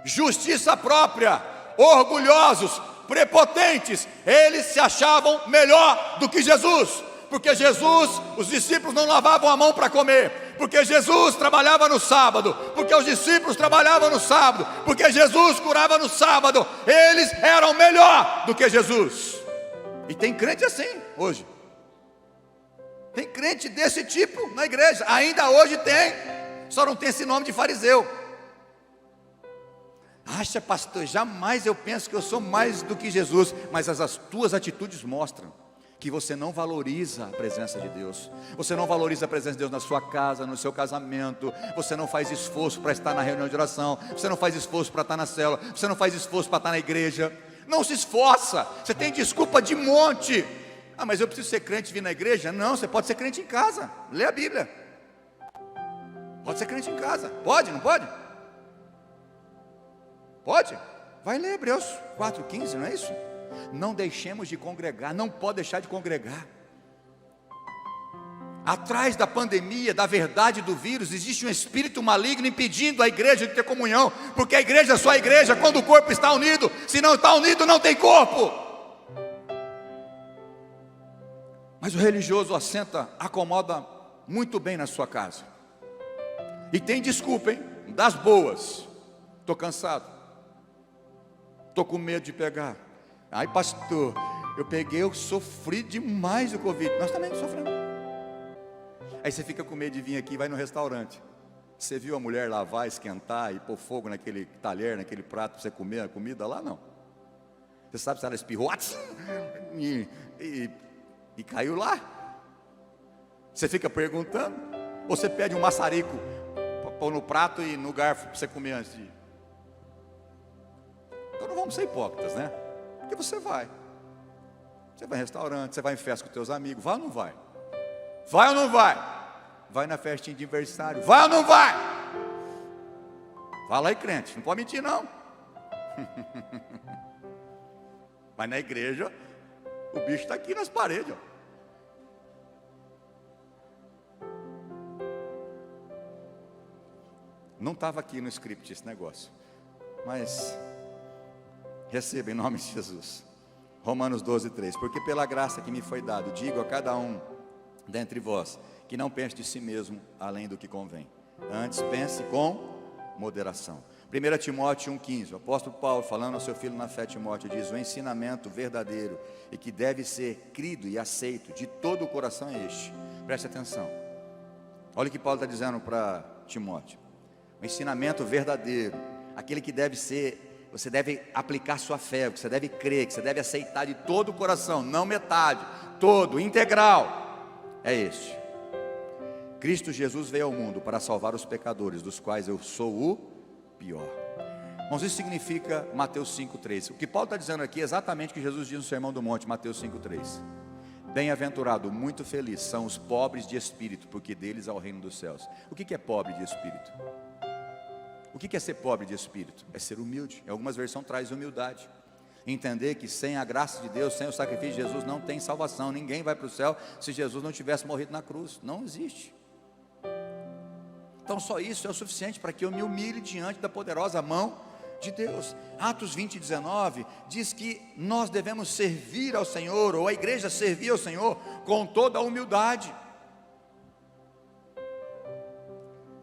justiça própria, orgulhosos, prepotentes. Eles se achavam melhor do que Jesus, porque Jesus, os discípulos não lavavam a mão para comer, porque Jesus trabalhava no sábado, porque os discípulos trabalhavam no sábado, porque Jesus curava no sábado. Eles eram melhor do que Jesus. E tem crente assim hoje, tem crente desse tipo na igreja, ainda hoje tem, só não tem esse nome de fariseu. Acha, pastor, jamais eu penso que eu sou mais do que Jesus. Mas as tuas atitudes mostram que você não valoriza a presença de Deus. Você não valoriza a presença de Deus na sua casa, no seu casamento. Você não faz esforço para estar na reunião de oração. Você não faz esforço para estar na célula. Você não faz esforço para estar na igreja. Não se esforça. Você tem desculpa de monte. Ah, mas eu preciso ser crente e vir na igreja? Não, você pode ser crente em casa. Lê a Bíblia. Pode ser crente em casa. Pode, não pode? Pode? Vai ler Hebreus 4,15, não é isso? Não deixemos de congregar, não pode deixar de congregar. Atrás da pandemia, da verdade do vírus, existe um espírito maligno impedindo a igreja de ter comunhão, porque a igreja é só a igreja quando o corpo está unido. Se não está unido, não tem corpo. Mas o religioso acomoda muito bem na sua casa, e tem desculpa, hein? Das boas. Estou cansado, estou com medo de pegar. Ai, pastor, eu sofri demais o Covid. Nós também sofremos. Aí você fica com medo de vir aqui e vai no restaurante. Você viu a mulher lavar, esquentar e pôr fogo naquele talher, naquele prato para você comer a comida lá? Não. Você sabe se ela espirrou e caiu lá? Você fica perguntando? Ou você pede um maçarico para pôr no prato e no garfo para você comer antes de ir? Então não vamos ser hipócritas, né? Porque você vai em restaurante, você vai em festa com teus amigos. Vai ou não vai? Vai ou não vai? Vai na festinha de aniversário. Vai ou não vai? Fala aí, crente, não pode mentir não. Mas na igreja o bicho está aqui nas paredes, ó. Não estava aqui no script esse negócio, mas receba em nome de Jesus. Romanos 12:3. Porque pela graça que me foi dado, digo a cada um dentre vós, que não pense de si mesmo além do que convém. Antes pense com moderação. 1 Timóteo 1,15. O apóstolo Paulo, falando ao seu filho na fé, Timóteo, diz: o ensinamento verdadeiro e que deve ser crido e aceito de todo o coração é este. Preste atenção. Olha o que Paulo está dizendo para Timóteo. O ensinamento verdadeiro, aquele que deve ser, você deve aplicar sua fé, que você deve crer, que você deve aceitar de todo o coração, não metade, todo, integral, é este: Cristo Jesus veio ao mundo para salvar os pecadores, dos quais eu sou o pior. Mas isso significa Mateus 5,3. O que Paulo está dizendo aqui é exatamente o que Jesus diz no Sermão do Monte, Mateus 5,3. Bem-aventurado, muito feliz são os pobres de espírito, porque deles é o reino dos céus. O que é pobre de espírito? O que é ser pobre de espírito? É ser humilde. Em algumas versões traz humildade. Entender que sem a graça de Deus, sem o sacrifício de Jesus, não tem salvação. Ninguém vai para o céu se Jesus não tivesse morrido na cruz. Não existe. Então só isso é o suficiente para que eu me humilhe diante da poderosa mão de Deus. Atos 20:19 diz que nós devemos servir ao Senhor, ou a igreja servir ao Senhor com toda a humildade.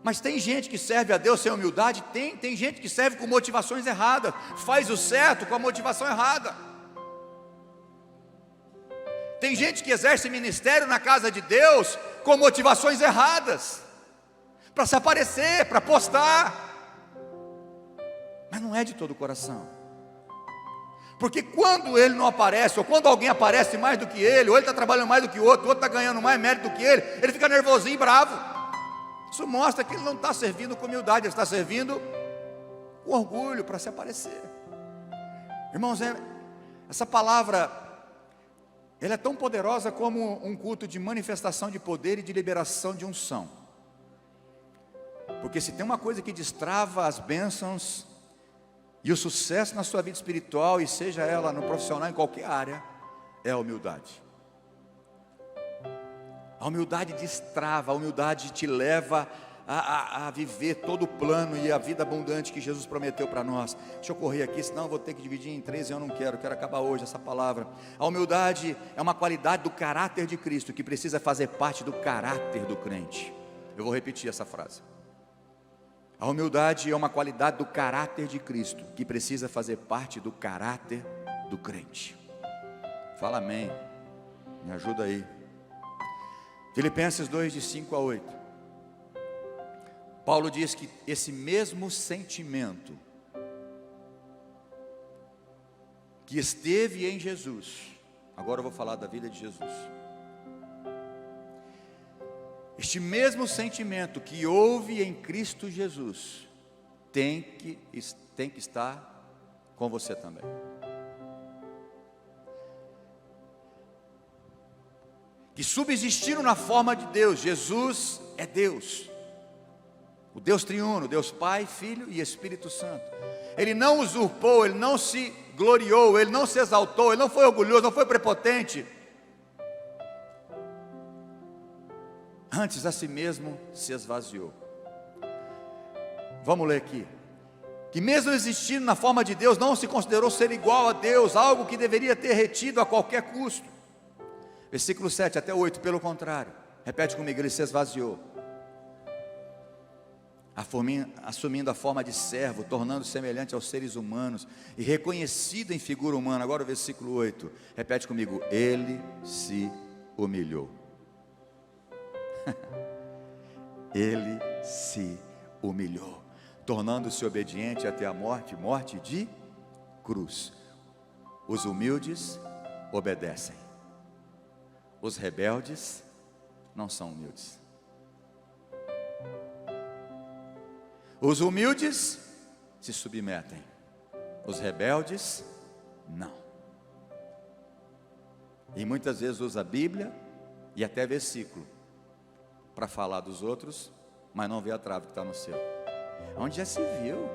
Mas tem gente que serve a Deus sem humildade? Tem gente que serve com motivações erradas, faz o certo com a motivação errada. Tem gente que exerce ministério na casa de Deus com motivações erradas, para se aparecer, para postar, mas não é de todo o coração. Porque quando ele não aparece, ou quando alguém aparece mais do que ele, ou ele está trabalhando mais do que o outro está ganhando mais mérito do que ele fica nervosinho e bravo. Isso mostra que ele não está servindo com humildade, ele está servindo com orgulho, para se aparecer. Irmãos, essa palavra, ela é tão poderosa como um culto de manifestação de poder e de liberação de unção. Porque se tem uma coisa que destrava as bênçãos e o sucesso na sua vida espiritual, e seja ela no profissional, em qualquer área, é a humildade. A humildade destrava, a humildade te leva a viver todo o plano e a vida abundante que Jesus prometeu para nós. Deixa eu correr aqui, senão eu vou ter que dividir em 3 e eu não quero acabar hoje essa palavra. A humildade é uma qualidade do caráter de Cristo, que precisa fazer parte do caráter do crente. Eu vou repetir essa frase. A humildade é uma qualidade do caráter de Cristo, que precisa fazer parte do caráter do crente. Fala amém, me ajuda aí. Filipenses 2, de 5 a 8. Paulo diz que esse mesmo sentimento que esteve em Jesus, agora eu vou falar da vida de Jesus. Este mesmo sentimento que houve em Cristo Jesus tem que estar com você também. Que subsistiram na forma de Deus. Jesus é Deus, o Deus triuno, Deus Pai, Filho e Espírito Santo. Ele não usurpou, ele não se gloriou, ele não se exaltou, ele não foi orgulhoso, não foi prepotente. Antes a si mesmo se esvaziou. Vamos ler aqui. Que mesmo existindo na forma de Deus, não se considerou ser igual a Deus, algo que deveria ter retido a qualquer custo. Versículo 7 até 8, pelo contrário, repete comigo, ele se esvaziou, assumindo a forma de servo, tornando-se semelhante aos seres humanos, e reconhecido em figura humana. Agora o versículo 8, repete comigo, ele se humilhou. Ele se humilhou, tornando-se obediente até a morte, morte de cruz. Os humildes obedecem. Os rebeldes não são humildes. Os humildes se submetem. Os rebeldes não. E muitas vezes usa a Bíblia e até versículo para falar dos outros, mas não vê a trave que está no seu. Onde já se viu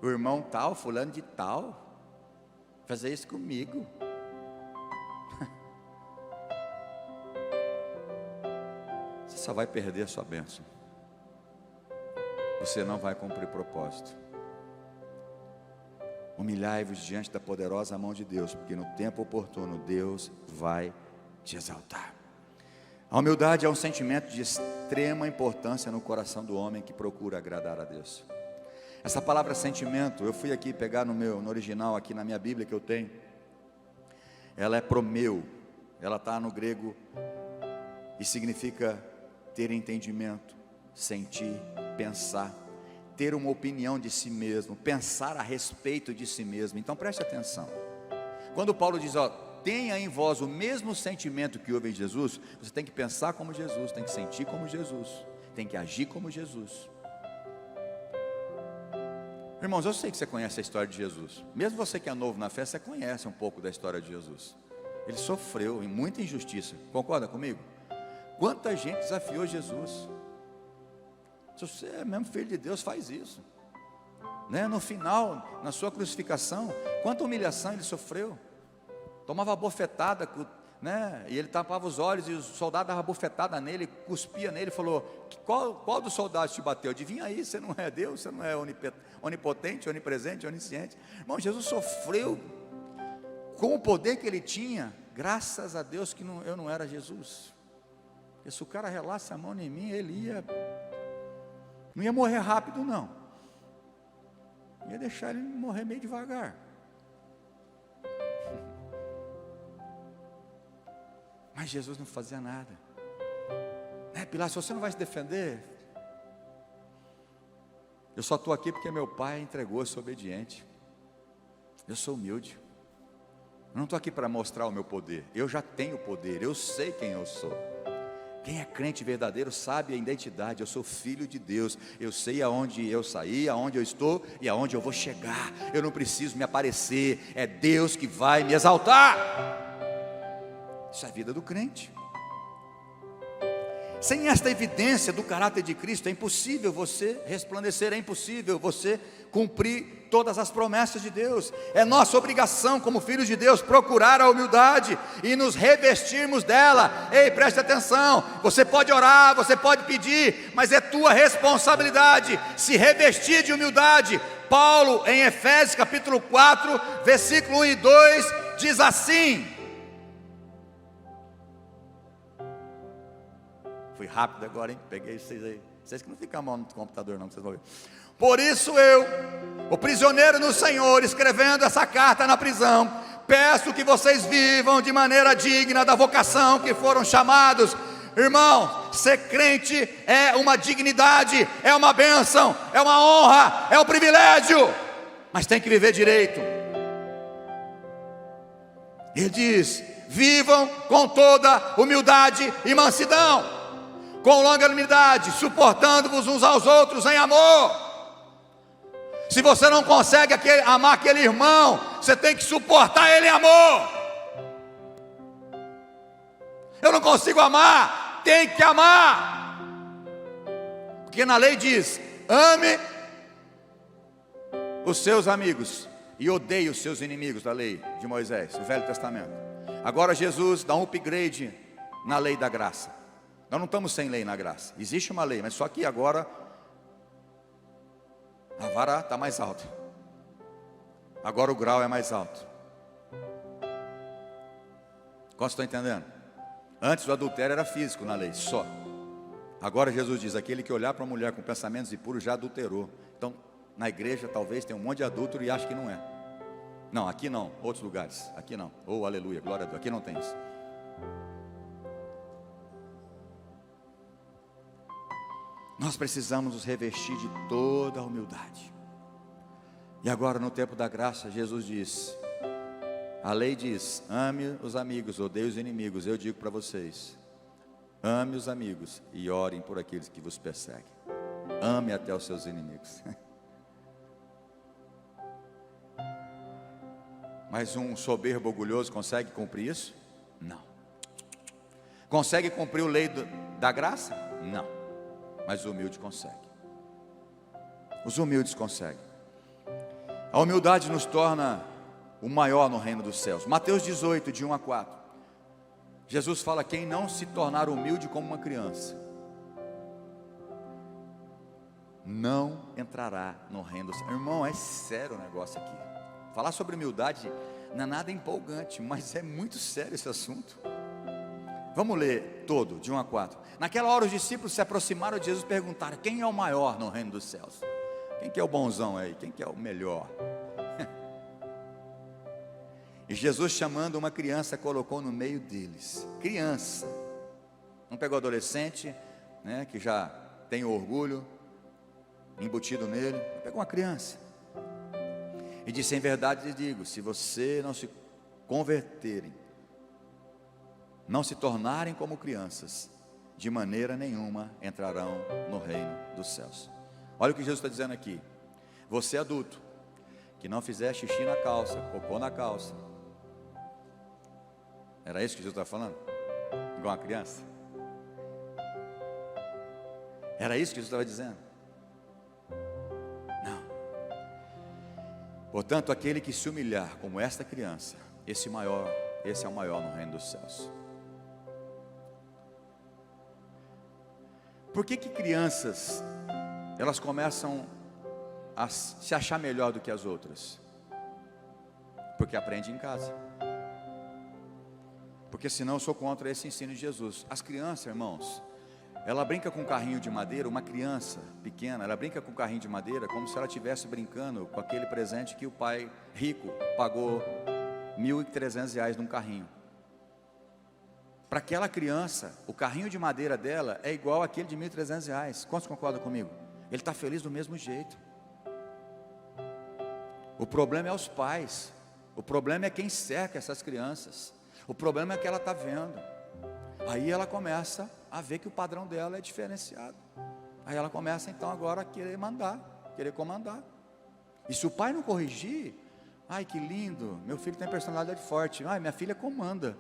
o irmão tal, fulano de tal, fazer isso comigo? Você só vai perder a sua bênção. Você não vai cumprir propósito. Humilhai-vos diante da poderosa mão de Deus, porque no tempo oportuno Deus vai te exaltar. A humildade é um sentimento de extrema importância no coração do homem que procura agradar a Deus. Essa palavra sentimento, eu fui aqui pegar no original, aqui na minha Bíblia que eu tenho. Ela é promeu, ela está no grego e significa ter entendimento, sentir, pensar, ter uma opinião de si mesmo, pensar a respeito de si mesmo. Então preste atenção. Quando Paulo diz, tenha em vós o mesmo sentimento que houve em Jesus, você tem que pensar como Jesus, tem que sentir como Jesus, tem que agir como Jesus. Irmãos, eu sei que você conhece a história de Jesus. Mesmo você que é novo na fé, você conhece um pouco da história de Jesus. Ele sofreu em muita injustiça. Concorda comigo? Quanta gente desafiou Jesus. Se você é mesmo filho de Deus, faz isso, né? No final, na sua crucificação, quanta humilhação ele sofreu. Tomava bofetada, né? E ele tapava os olhos, e o soldado dava bofetada nele, cuspia nele, falou: qual dos soldados te bateu? Adivinha aí, você não é Deus, você não é onipotente, onipresente, onisciente. Irmão, Jesus sofreu com o poder que ele tinha. Graças a Deus que eu não era Jesus, porque se o cara relasse a mão em mim, ele não ia morrer rápido não, ia deixar ele morrer meio devagar. Mas Jesus não fazia nada, né? Pilatos, você não vai se defender? Eu só estou aqui porque meu pai entregou, eu sou obediente, eu sou humilde, eu não estou aqui para mostrar o meu poder, eu já tenho poder, eu sei quem eu sou. Quem é crente verdadeiro sabe a identidade, eu sou filho de Deus, eu sei aonde eu saí, aonde eu estou e aonde eu vou chegar, eu não preciso me aparecer, é Deus que vai me exaltar. Isso é a vida do crente. Sem esta evidência do caráter de Cristo, é impossível você resplandecer, é impossível você cumprir todas as promessas de Deus. É nossa obrigação como filhos de Deus procurar a humildade e nos revestirmos dela. Ei, preste atenção, você pode orar, você pode pedir, mas é tua responsabilidade se revestir de humildade. Paulo, em Efésios capítulo 4, versículo 1 e 2, diz assim. Fui rápido agora, hein? Peguei vocês aí. Vocês que não ficam a mão no computador não, que vocês vão ver. Por isso eu, o prisioneiro no Senhor, escrevendo essa carta na prisão, peço que vocês vivam de maneira digna da vocação que foram chamados. Irmão, ser crente é uma dignidade, é uma bênção, é uma honra, é um privilégio, mas tem que viver direito. Ele diz: vivam com toda humildade e mansidão, com longanimidade, suportando-vos uns aos outros em amor. Se você não consegue amar aquele irmão, você tem que suportar ele em amor. Eu não consigo amar, tem que amar, porque na lei diz: ame os seus amigos e odeie os seus inimigos, da lei de Moisés, o Velho Testamento. Agora Jesus dá um upgrade na lei da graça. Nós não estamos sem lei na graça, existe uma lei, mas só que agora a vara está mais alta, agora o grau é mais alto. Quantos estão entendendo? Antes o adultério era físico na lei, só. Agora Jesus diz: aquele que olhar para uma mulher com pensamentos impuros já adulterou. Então na igreja talvez tenha um monte de adúltero e acha que não é. Não, aqui não, outros lugares, aqui não. Oh, aleluia, glória a Deus, aqui não tem isso. Nós precisamos nos revestir de toda a humildade. E agora no tempo da graça, Jesus diz, a lei diz: ame os amigos, odeie os inimigos. Eu digo para vocês: ame os amigos e orem por aqueles que vos perseguem. Ame até os seus inimigos. Mas um soberbo orgulhoso consegue cumprir isso? Não. Consegue cumprir a lei da graça? Não. Mas o humilde consegue. Os humildes conseguem. A humildade nos torna o maior no reino dos céus. Mateus 18, de 1 a 4. Jesus fala: quem não se tornar humilde como uma criança, não entrará no reino dos céus. Irmão, é sério o negócio aqui. Falar sobre humildade não é nada empolgante, mas é muito sério esse assunto. Vamos ler todo, de 1 a 4. Naquela hora os discípulos se aproximaram de Jesus e perguntaram: quem é o maior no reino dos céus? Quem que é o bonzão aí? Quem que é o melhor? E Jesus, chamando uma criança, colocou no meio deles. Criança. Não pegou adolescente, né, que já tem orgulho embutido nele. Pegou uma criança. E disse: em verdade lhes digo, se você não se converterem não se tornarem como crianças, de maneira nenhuma entrarão no reino dos céus. Olha o que Jesus está dizendo aqui. Você adulto, que não fizer xixi na calça, cocô na calça. Era isso que Jesus estava falando? Igual uma criança? Era isso que Jesus estava dizendo? Não. Portanto, aquele que se humilhar como esta criança, esse é o maior no reino dos céus. Por que crianças, elas começam a se achar melhor do que as outras? Porque aprende em casa. Porque senão eu sou contra esse ensino de Jesus. As crianças, irmãos, ela brinca com um carrinho de madeira. Uma criança pequena, ela brinca com um carrinho de madeira como se ela estivesse brincando com aquele presente que o pai rico pagou R$1.300 num carrinho. Para aquela criança, o carrinho de madeira dela é igual àquele de R$1.300. Quantos concordam comigo? Ele está feliz do mesmo jeito. O problema é os pais. O problema é quem cerca essas crianças. O problema é que ela está vendo. Aí ela começa a ver que o padrão dela é diferenciado. Aí ela começa então agora a querer mandar, querer comandar. E se o pai não corrigir, ai que lindo, meu filho tem personalidade forte, ai minha filha comanda.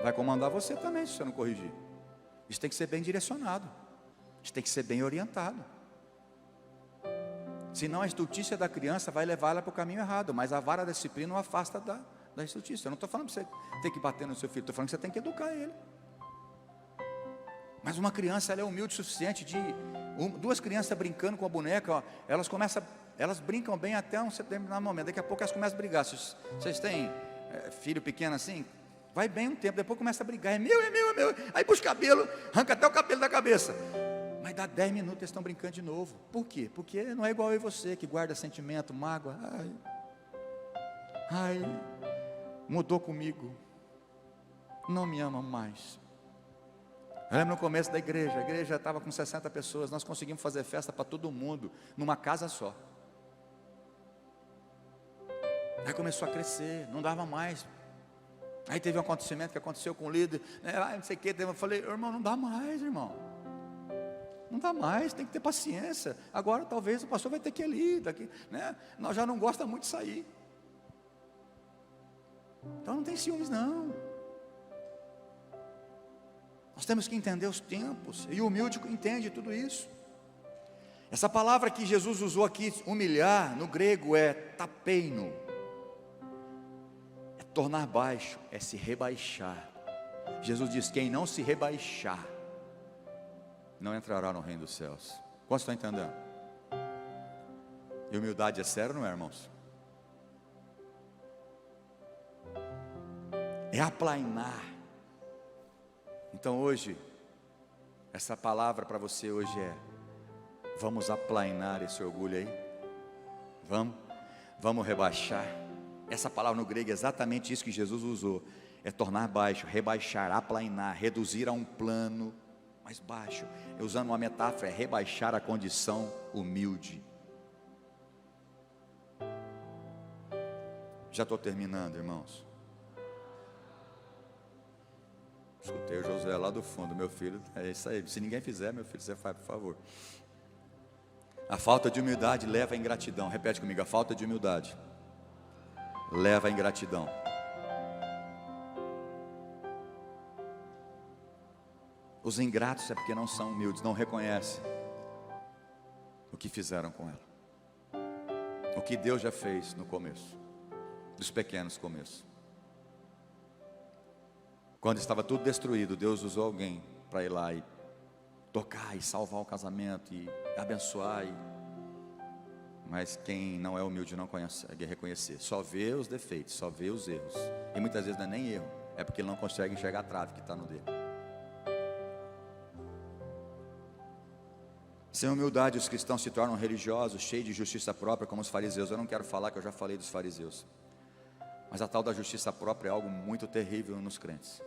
Vai comandar você também se você não corrigir. Isso tem que ser bem direcionado. Isso tem que ser bem orientado. Senão a estultícia da criança vai levar ela para o caminho errado. Mas a vara da disciplina o afasta da estultícia. Eu não estou falando para você ter que bater no seu filho. Estou falando que você tem que educar ele. Mas uma criança, ela é humilde o suficiente de... duas crianças brincando com a boneca, ó, elas brincam bem até um determinado momento. Daqui a pouco elas começam a brigar. Vocês têm filho pequeno assim? Vai bem um tempo, depois começa a brigar, é meu, aí puxa o cabelo, arranca até o cabelo da cabeça, mas dá 10 minutos eles estão brincando de novo. Por quê? Porque não é igual eu e você, que guarda sentimento, mágoa, mudou comigo, não me ama mais. Eu lembro no começo da igreja, a igreja estava com 60 pessoas, nós conseguimos fazer festa para todo mundo, numa casa só. Aí começou a crescer, não dava mais. Aí teve um acontecimento que aconteceu com o líder, não sei o que, eu falei, irmão, não dá mais, irmão. Não dá mais, tem que ter paciência. Agora talvez o pastor vai ter que ir ali, daqui, né? Nós já não gostamos muito de sair. Então não tem ciúmes não. Nós temos que entender os tempos, e o humilde entende tudo isso. Essa palavra que Jesus usou aqui, humilhar, no grego é tapeino. Tornar baixo é se rebaixar. Jesus diz: quem não se rebaixar não entrará no reino dos céus. Quantos estão entendendo? E humildade é sério, não é, irmãos? É aplainar. Então hoje, essa palavra para você hoje é: vamos aplainar esse orgulho aí? Vamos rebaixar. Essa palavra no grego é exatamente isso que Jesus usou. É tornar baixo, rebaixar, aplainar, reduzir a um plano mais baixo. Usando uma metáfora, é rebaixar a condição humilde. Já estou terminando, irmãos. Escutei o Josué lá do fundo, meu filho, é isso aí. Se ninguém fizer, meu filho, você faz, por favor. A falta de humildade leva à ingratidão. Repete comigo: a falta de humildade leva à ingratidão. Os ingratos é porque não são humildes, não reconhecem o que fizeram com ela, o que Deus já fez no começo, dos pequenos começos. Quando estava tudo destruído, Deus usou alguém para ir lá e tocar e salvar o casamento e abençoar. Mas quem não é humilde não consegue reconhecer, só vê os defeitos, só vê os erros. E muitas vezes não é nem erro, é porque ele não consegue enxergar a trave que está no dele. Sem humildade os cristãos se tornam religiosos, cheios de justiça própria, como os fariseus. Eu não quero falar, que eu já falei dos fariseus. Mas a tal da justiça própria é algo muito terrível nos crentes.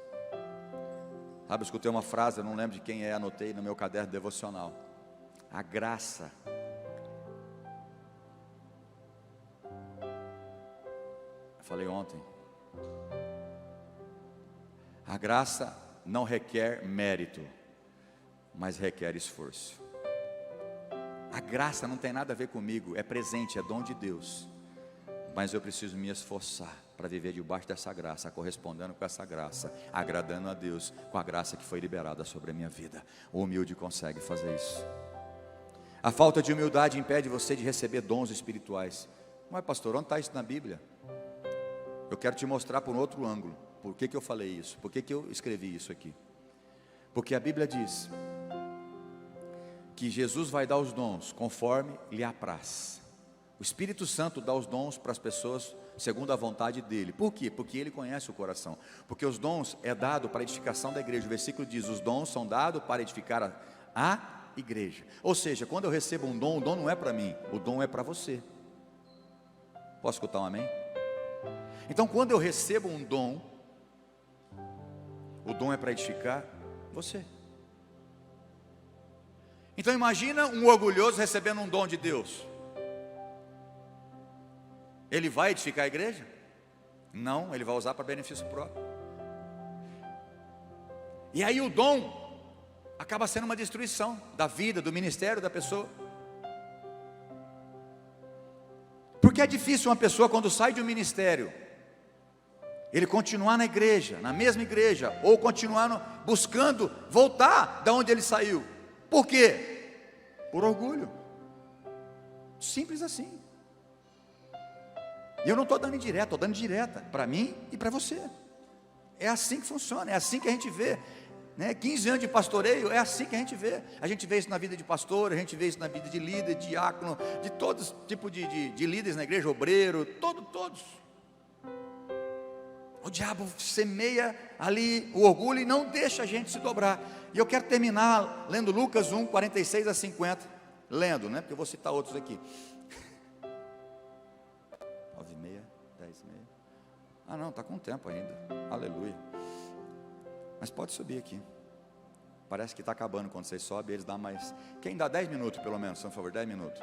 Sabe, eu escutei uma frase, eu não lembro de quem é, anotei no meu caderno devocional: a graça falei ontem, A graça não requer mérito, mas requer esforço. A graça não tem nada a ver comigo, é presente, é dom de Deus. Mas eu preciso me esforçar para viver debaixo dessa graça, correspondendo com essa graça, agradando a Deus com a graça que foi liberada sobre a minha vida. O humilde consegue fazer isso. A falta de humildade impede você de receber dons espirituais. Mas pastor, onde está isso na Bíblia? Eu quero te mostrar por um outro ângulo. Por que eu falei isso? Por que eu escrevi isso aqui? Porque a Bíblia diz que Jesus vai dar os dons conforme lhe apraz. O Espírito Santo dá os dons para as pessoas segundo a vontade dele. Por quê? Porque ele conhece o coração. Porque os dons é dado para a edificação da igreja. O versículo diz, os dons são dados para edificar a igreja. Ou seja, quando eu recebo um dom, o dom não é para mim, o dom é para você. Posso escutar um amém? Então quando eu recebo um dom, o dom é para edificar você. Então imagina um orgulhoso recebendo um dom de Deus. Ele vai edificar a igreja? Não, ele vai usar para benefício próprio. E aí o dom acaba sendo uma destruição da vida, do ministério da pessoa. Porque é difícil uma pessoa quando sai de um ministério, ele continuar na igreja, na mesma igreja, ou continuar buscando voltar da onde ele saiu. Por quê? Por orgulho. Simples assim. E eu não estou dando indireta, estou dando direta para mim e para você. É assim que funciona, é assim que a gente vê, né? 15 anos de pastoreio, é assim que a gente vê isso na vida de pastor, a gente vê isso na vida de líder, de diácono, de todos tipos de líderes na igreja, obreiro, todos. O diabo semeia ali o orgulho e não deixa a gente se dobrar. E eu quero terminar lendo Lucas 1, 46 a 50, lendo, né? Porque eu vou citar outros aqui. 9h30, 10h30. Ah não, está com tempo ainda, aleluia. Mas pode subir aqui. Parece que está acabando quando vocês sobem, eles dão mais. Quem dá 10 minutos pelo menos, por favor, 10 minutos.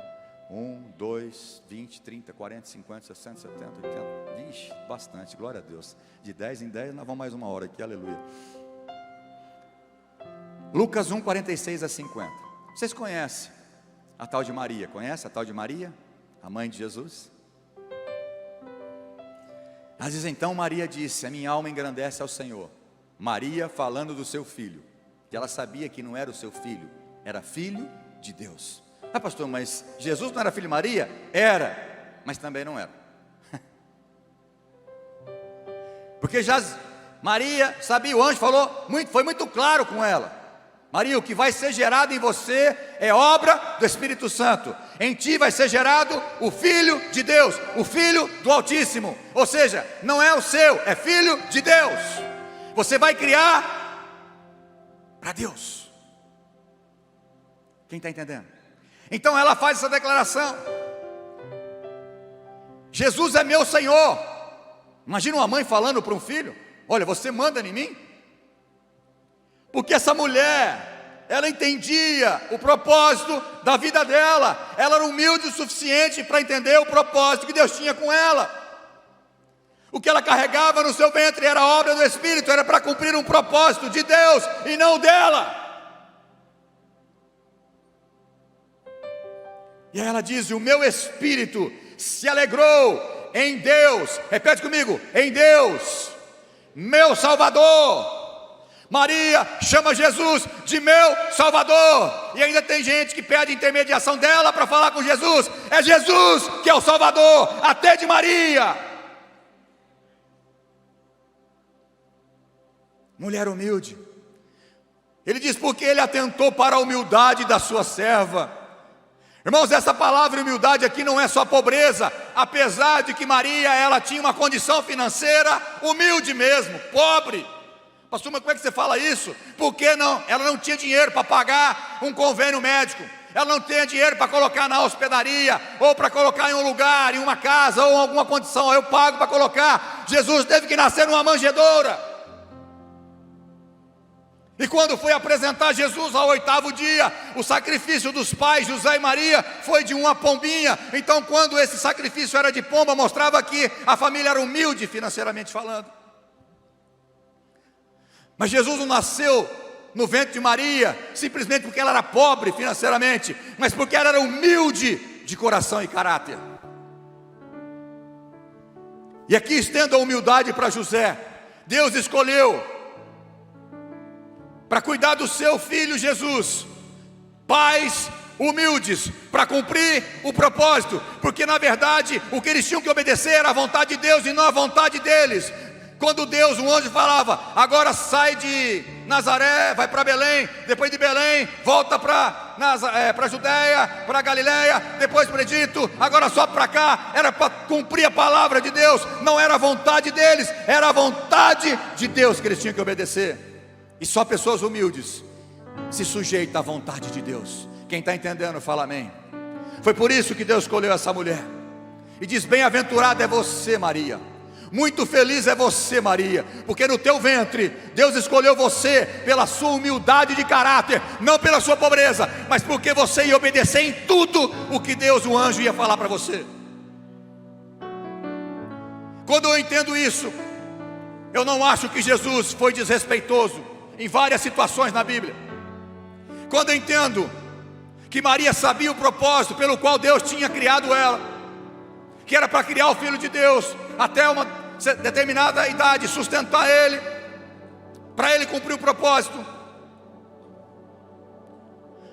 1, 2, 20, 30, 40, 50, 60, 70, 80. Vixe, bastante, glória a Deus. De 10 em 10, nós vamos mais uma hora aqui, aleluia. Lucas 1, 46 a 50. Vocês conhecem a tal de Maria? Conhece a tal de Maria? A mãe de Jesus? Às vezes então Maria disse, a minha alma engrandece ao Senhor. Maria falando do seu filho, que ela sabia que não era o seu filho, era filho de Deus. Ah pastor, mas Jesus não era filho de Maria? Era, mas também não era. Porque já Maria sabia, o anjo falou, foi muito claro com ela. Maria, o que vai ser gerado em você é obra do Espírito Santo. Em ti vai ser gerado o Filho de Deus, o Filho do Altíssimo. Ou seja, não é o seu, é Filho de Deus. Você vai criar para Deus. Quem está entendendo? Então ela faz essa declaração. Jesus é meu Senhor. Imagina uma mãe falando para um filho, olha, você manda em mim? Porque essa mulher, ela entendia o propósito da vida dela. Ela era humilde o suficiente para entender o propósito que Deus tinha com ela. O que ela carregava no seu ventre era a obra do Espírito, era para cumprir um propósito de Deus e não dela. E aí ela diz, o meu espírito se alegrou em Deus. Repete comigo, em Deus, meu Salvador. Maria chama Jesus de meu Salvador. E ainda tem gente que pede intermediação dela para falar com Jesus. É Jesus que é o Salvador, até de Maria. Mulher humilde. Ele diz, porque ele atentou para a humildade da sua serva. Irmãos, essa palavra humildade aqui não é só pobreza. Apesar de que Maria, ela tinha uma condição financeira humilde mesmo, pobre. Pastor, mas como é que você fala isso? Porque não, ela não tinha dinheiro para pagar um convênio médico. Ela não tinha dinheiro para colocar na hospedaria, ou para colocar em um lugar, em uma casa, ou em alguma condição. Eu pago para colocar. Jesus teve que nascer numa manjedoura. E quando foi apresentar Jesus ao 8º dia, o sacrifício dos pais, José e Maria, foi de uma pombinha. Então quando esse sacrifício era de pomba, mostrava que a família era humilde financeiramente falando. Mas Jesus não nasceu no ventre de Maria simplesmente porque ela era pobre financeiramente, mas porque ela era humilde de coração e caráter. E aqui estendo a humildade para José. Deus escolheu para cuidar do seu filho Jesus pais humildes, para cumprir o propósito, porque na verdade o que eles tinham que obedecer era a vontade de Deus e não a vontade deles. Quando Deus, um anjo falava, agora sai de Nazaré, vai para Belém, depois de Belém, volta para Judeia, para Galileia, depois para o Egito, agora sobe para cá, era para cumprir a palavra de Deus, não era a vontade deles, era a vontade de Deus que eles tinham que obedecer. E só pessoas humildes se sujeitam à vontade de Deus. Quem está entendendo, fala amém. Foi por isso que Deus escolheu essa mulher, e diz, bem-aventurada é você, Maria. Muito feliz é você, Maria, porque no teu ventre Deus escolheu você pela sua humildade de caráter, não pela sua pobreza, mas porque você ia obedecer em tudo o que Deus, o anjo, ia falar para você. Quando eu entendo isso, eu não acho que Jesus foi desrespeitoso em várias situações na Bíblia. Quando eu entendo que Maria sabia o propósito pelo qual Deus tinha criado ela, que era para criar o Filho de Deus até uma determinada idade, sustentar ele, para ele cumprir o propósito.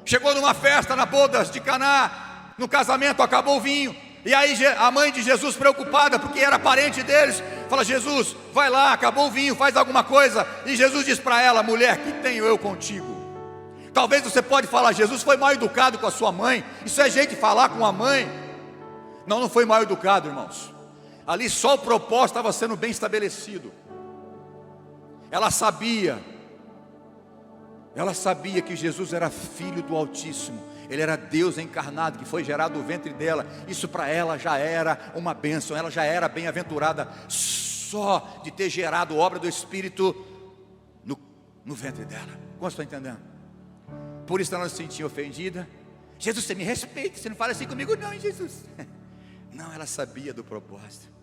Chegou numa festa, na bodas de Caná, no casamento, acabou o vinho, e aí a mãe de Jesus, preocupada, porque era parente deles, fala, Jesus, vai lá, acabou o vinho, faz alguma coisa. E Jesus diz para ela, mulher, que tenho eu contigo? Talvez você pode falar, Jesus foi mal educado com a sua mãe, isso é jeito de falar com a mãe. Não, não foi mal educado, irmãos. Ali só o propósito estava sendo bem estabelecido. Ela sabia que Jesus era filho do Altíssimo. Ele era Deus encarnado, que foi gerado do ventre dela. Isso para ela já era uma bênção. Ela já era bem-aventurada só de ter gerado obra do Espírito no ventre dela. Como estão entendendo? Por isso ela não se sentia ofendida. Jesus, você me respeita, você não fala assim comigo não, hein, Jesus? Não, ela sabia do propósito.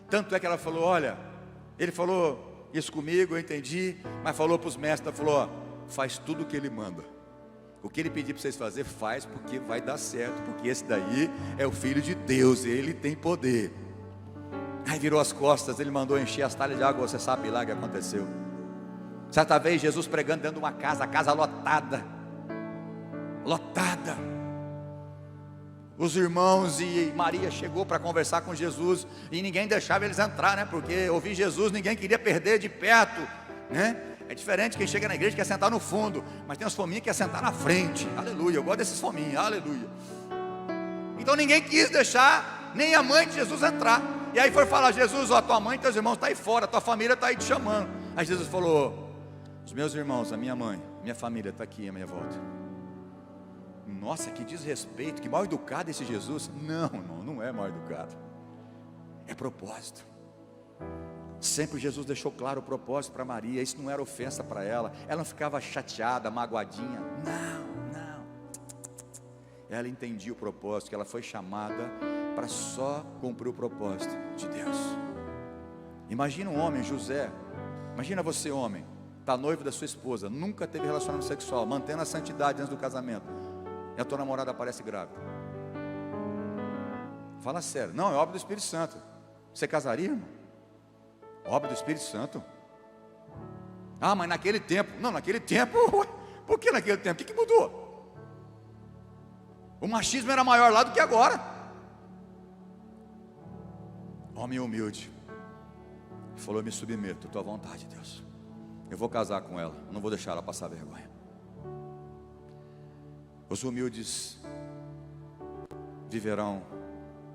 Tanto é que ela falou, olha, ele falou isso comigo, eu entendi, mas falou para os mestres, falou, ó, faz tudo o que ele manda. O que ele pedir para vocês fazer, faz, porque vai dar certo, porque esse daí é o Filho de Deus, ele tem poder. Aí virou as costas, ele mandou encher as talhas de água, você sabe lá o que aconteceu. Certa vez Jesus pregando dentro de uma casa, a casa lotada. Os irmãos e Maria chegou para conversar com Jesus, e ninguém deixava eles entrar, né? Porque ouvir Jesus ninguém queria perder de perto, né? É diferente quem chega na igreja quer sentar no fundo, mas tem uns fominhos que quer sentar na frente. Aleluia, eu gosto desses fominhos, aleluia. Então ninguém quis deixar nem a mãe de Jesus entrar. E aí foi falar, Jesus, ó, tua mãe e teus irmãos estão aí fora, tua família está aí te chamando. Aí Jesus falou, os meus irmãos, a minha mãe, minha família está aqui à minha volta. Nossa, que desrespeito, que mal educado esse Jesus. Não, irmão, não é mal educado. É propósito. Sempre Jesus deixou claro o propósito para Maria. Isso não era ofensa para ela. Ela não ficava chateada, magoadinha. Não. Ela entendia o propósito, que ela foi chamada para só cumprir o propósito de Deus. Imagina um homem, José. Imagina você, homem, está noivo da sua esposa, nunca teve relacionamento sexual, mantendo a santidade antes do casamento, e a tua namorada aparece grávida. Fala sério. Não, é obra do Espírito Santo. Você casaria, irmão? Obra do Espírito Santo. Ah, mas naquele tempo. Não, naquele tempo. Por que naquele tempo? O que mudou? O machismo era maior lá do que agora. Homem humilde. Ele falou, eu me submeto à tua vontade, Deus. Eu vou casar com ela, não vou deixar ela passar vergonha. Os humildes viverão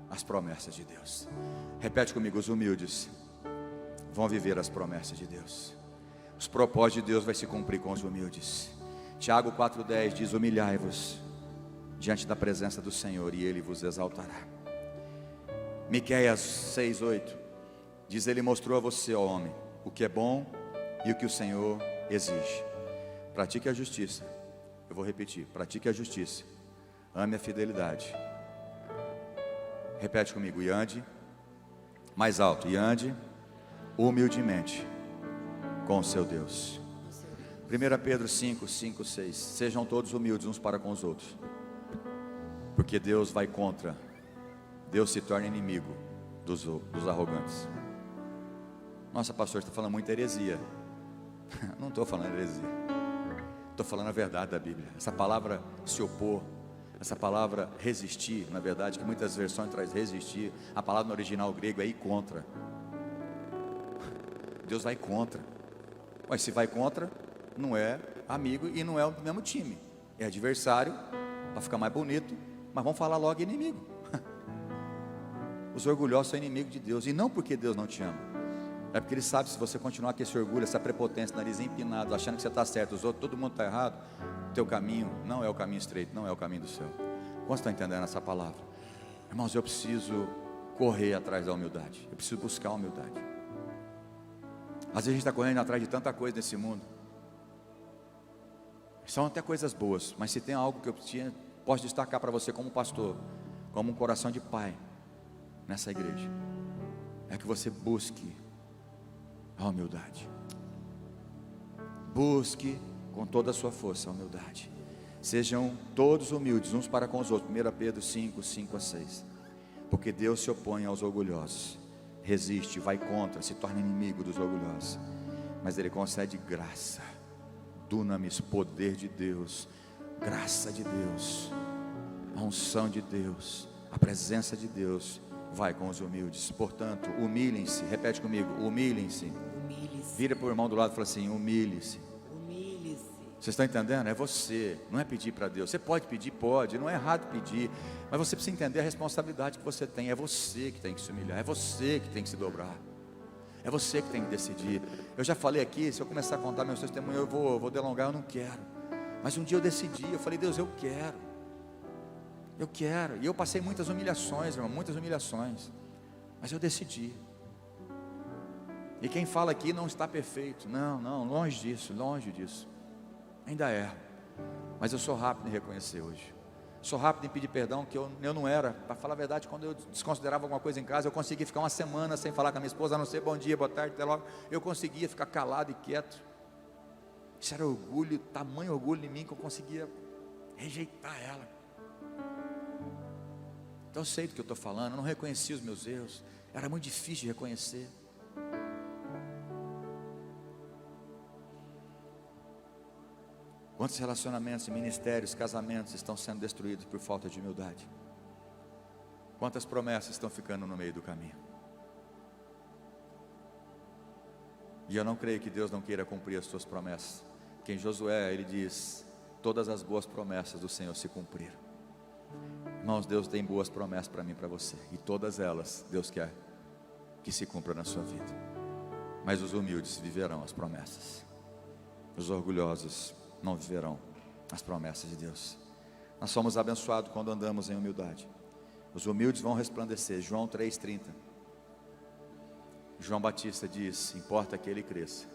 as promessas de Deus. Repete comigo, os humildes vão viver as promessas de Deus. Os propósitos de Deus vai se cumprir com os humildes. Tiago 4,10 diz, humilhai-vos diante da presença do Senhor e Ele vos exaltará. Miqueias 6,8 diz, Ele mostrou a você, ó homem, o que é bom e o que o Senhor exige. Pratique a justiça. Eu vou repetir, pratique a justiça, ame a fidelidade. Repete comigo, e ande mais alto, e ande humildemente com o seu Deus. 1 Pedro 5, 5, 6. Sejam todos humildes uns para com os outros, porque Deus vai contra, Deus se torna inimigo dos arrogantes. Nossa, pastor, está falando muita heresia. Não estou falando heresia, estou falando a verdade da Bíblia. Essa palavra se opor, essa palavra resistir, na verdade, que muitas versões traz resistir, a palavra no original grego é ir contra. Deus vai contra. Mas se vai contra, não é amigo e não é o mesmo time, é adversário, para ficar mais bonito, mas vamos falar logo inimigo. Os orgulhosos são inimigos de Deus, e não porque Deus não te ama, é porque Ele sabe, se você continuar com esse orgulho, essa prepotência, nariz empinado, achando que você está certo, os outros, todo mundo está errado, teu caminho não é o caminho estreito, não é o caminho do céu. Quantos estão entendendo essa palavra? Irmãos, eu preciso correr atrás da humildade, eu preciso buscar a humildade. Às vezes a gente está correndo atrás de tanta coisa nesse mundo, são até coisas boas, mas se tem algo que eu posso destacar para você como pastor, como um coração de pai nessa igreja, é que você busque a humildade. Busque com toda a sua força a humildade. Sejam todos humildes uns para com os outros. 1 Pedro 5, 5 a 6. Porque Deus se opõe aos orgulhosos, resiste, vai contra, se torna inimigo dos orgulhosos, mas Ele concede graça, dunamis, poder de Deus, graça de Deus, a unção de Deus, a presença de Deus vai com os humildes. Portanto, humilhem-se, repete comigo, humilhem-se. Vira para o irmão do lado e fala assim, humilhe-se. Vocês estão entendendo? É você, não é pedir para Deus. Você pode pedir, pode, não é errado pedir, mas você precisa entender a responsabilidade que você tem. É você que tem que se humilhar, é você que tem que se dobrar, é você que tem que decidir. Eu já falei aqui, se eu começar a contar meus testemunhos, eu vou delongar, eu não quero. Mas um dia eu decidi, eu falei, Deus, eu quero. E eu passei muitas humilhações, irmão, muitas humilhações, mas eu decidi. E quem fala aqui não está perfeito, não, longe disso, ainda erro, mas eu sou rápido em reconhecer hoje, sou rápido em pedir perdão, que eu não era, para falar a verdade, quando eu desconsiderava alguma coisa em casa, eu conseguia ficar uma semana sem falar com a minha esposa, a não ser bom dia, boa tarde, até logo, eu conseguia ficar calado e quieto. Isso era orgulho, tamanho orgulho em mim, que eu conseguia rejeitar ela. Então eu sei do que eu estou falando, eu não reconheci os meus erros, era muito difícil de reconhecer. Quantos relacionamentos, ministérios, casamentos estão sendo destruídos por falta de humildade? Quantas promessas estão ficando no meio do caminho? E eu não creio que Deus não queira cumprir as suas promessas, porque em Josué ele diz, todas as boas promessas do Senhor se cumpriram. Irmãos, Deus tem boas promessas para mim e para você, e todas elas Deus quer que se cumpra na sua vida. Mas os humildes viverão as promessas, os orgulhosos não viverão as promessas de Deus. Nós somos abençoados quando andamos em humildade. Os humildes vão resplandecer. João 3,30. João Batista diz, importa que ele cresça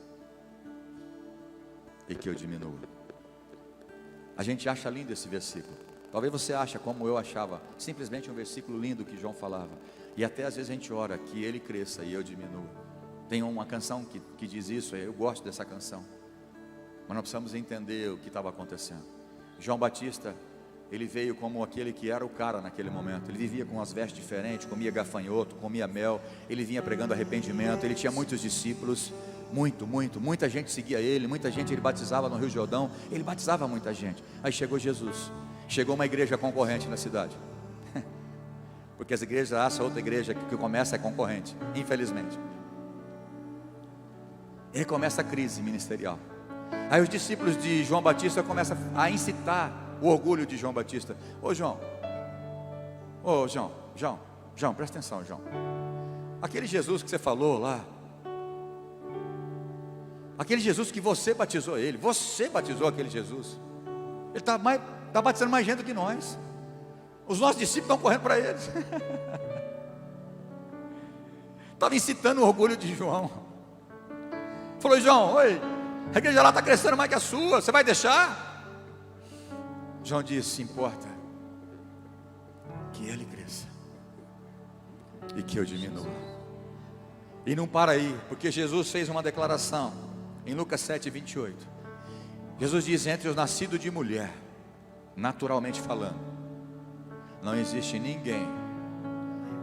e que eu diminua. A gente acha lindo esse versículo. Talvez você ache, como eu achava, simplesmente um versículo lindo que João falava. E até às vezes a gente ora, que ele cresça e eu diminua. Tem uma canção que diz isso, eu gosto dessa canção. Mas nós precisamos entender o que estava acontecendo. João Batista, ele veio como aquele que era o cara naquele momento. Ele vivia com as vestes diferentes, comia gafanhoto, comia mel. Ele vinha pregando arrependimento, ele tinha muitos discípulos. Muita gente seguia ele, muita gente ele batizava no Rio Jordão. Ele batizava muita gente. Aí chegou Jesus, chegou uma igreja concorrente na cidade. Porque as igrejas, essa outra igreja que começa é concorrente, infelizmente. E aí começa a crise ministerial. Aí os discípulos de João Batista começam a incitar o orgulho de João Batista. João, presta atenção, João. Aquele Jesus que você falou lá, aquele Jesus que você batizou ele, você batizou aquele Jesus. Ele está batizando mais gente do que nós. Os nossos discípulos estão correndo para ele. Estava incitando o orgulho de João. Falou, João, oi, a igreja lá está crescendo mais que a sua, você vai deixar? João disse, importa que ele cresça e que eu diminua. E não para aí, porque Jesus fez uma declaração em Lucas 7:28. Jesus diz: entre os nascidos de mulher, naturalmente falando, não existe ninguém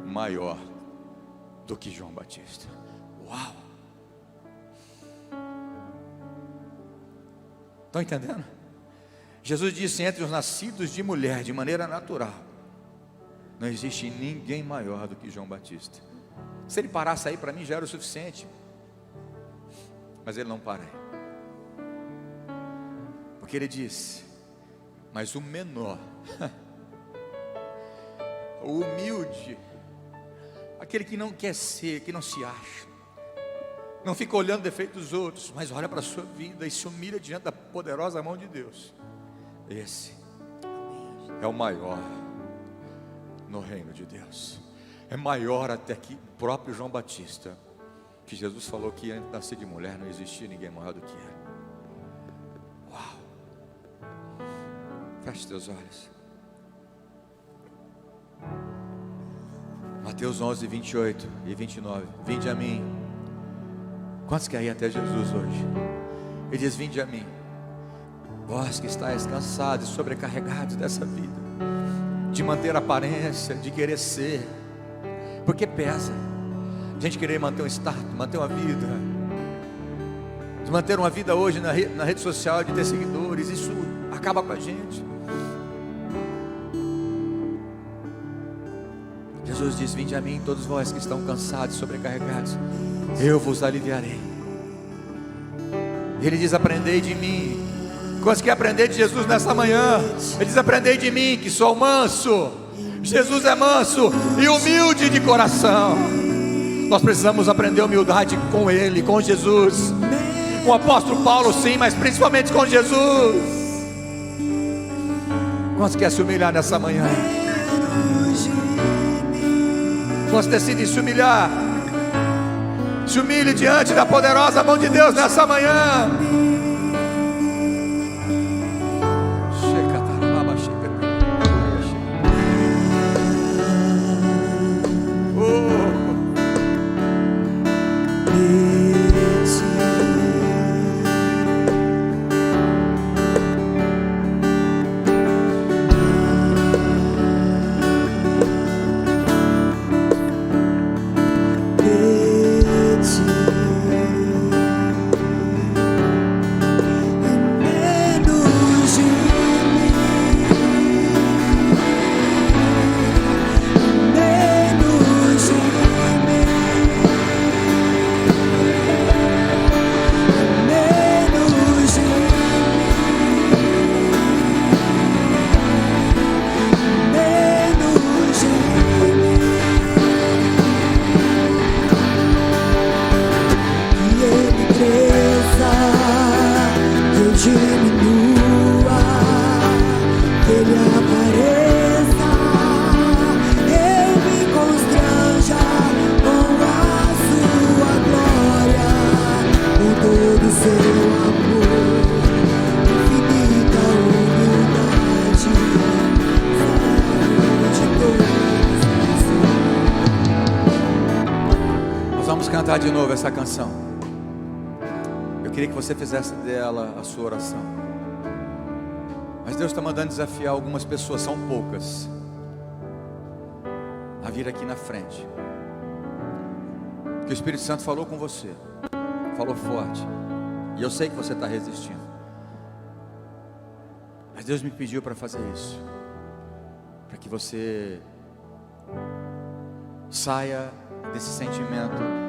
maior do que João Batista. Uau! Estão entendendo? Jesus disse: entre os nascidos de mulher, de maneira natural, não existe ninguém maior do que João Batista. Se ele parasse aí, para mim já era o suficiente. Mas ele não para aí, porque ele disse: mas o menor, o humilde, aquele que não quer ser, que não se acha, não fica olhando o defeito dos outros, mas olha para a sua vida e se humilha diante da poderosa mão de Deus, esse é o maior no reino de Deus. É maior até que o próprio João Batista, que Jesus falou que antes de nascer de mulher não existia ninguém maior do que ele. Uau! Feche teus olhos. Mateus 11, 28 e 29. Vinde a mim. Quantos querem ir até Jesus hoje? Ele diz: vinde a mim, vós que estáis cansados e sobrecarregados dessa vida, de manter a aparência, de querer ser, porque pesa. A gente querer manter um status, manter uma vida, de manter uma vida hoje na rede social, de ter seguidores, isso acaba com a gente. Jesus diz: vinde a mim, todos vós que estão cansados e sobrecarregados, eu vos aliviarei. Ele diz: aprendei de mim. Quantos querem aprender de Jesus nessa manhã? Ele diz: aprendei de mim, que sou manso. Jesus é manso e humilde de coração. Nós precisamos aprender humildade com Ele, com Jesus, com o apóstolo Paulo, sim, mas principalmente com Jesus. Quantos querem se humilhar nessa manhã? Quantos decidem se humilhar? Se humilhe diante da poderosa mão de Deus nessa manhã. De novo essa canção. Eu queria que você fizesse dela a sua oração. Mas Deus está mandando desafiar algumas pessoas, são poucas, a vir aqui na frente. Que o Espírito Santo falou com você, falou forte, e eu sei que você está resistindo. Mas Deus me pediu para fazer isso, para que você saia desse sentimento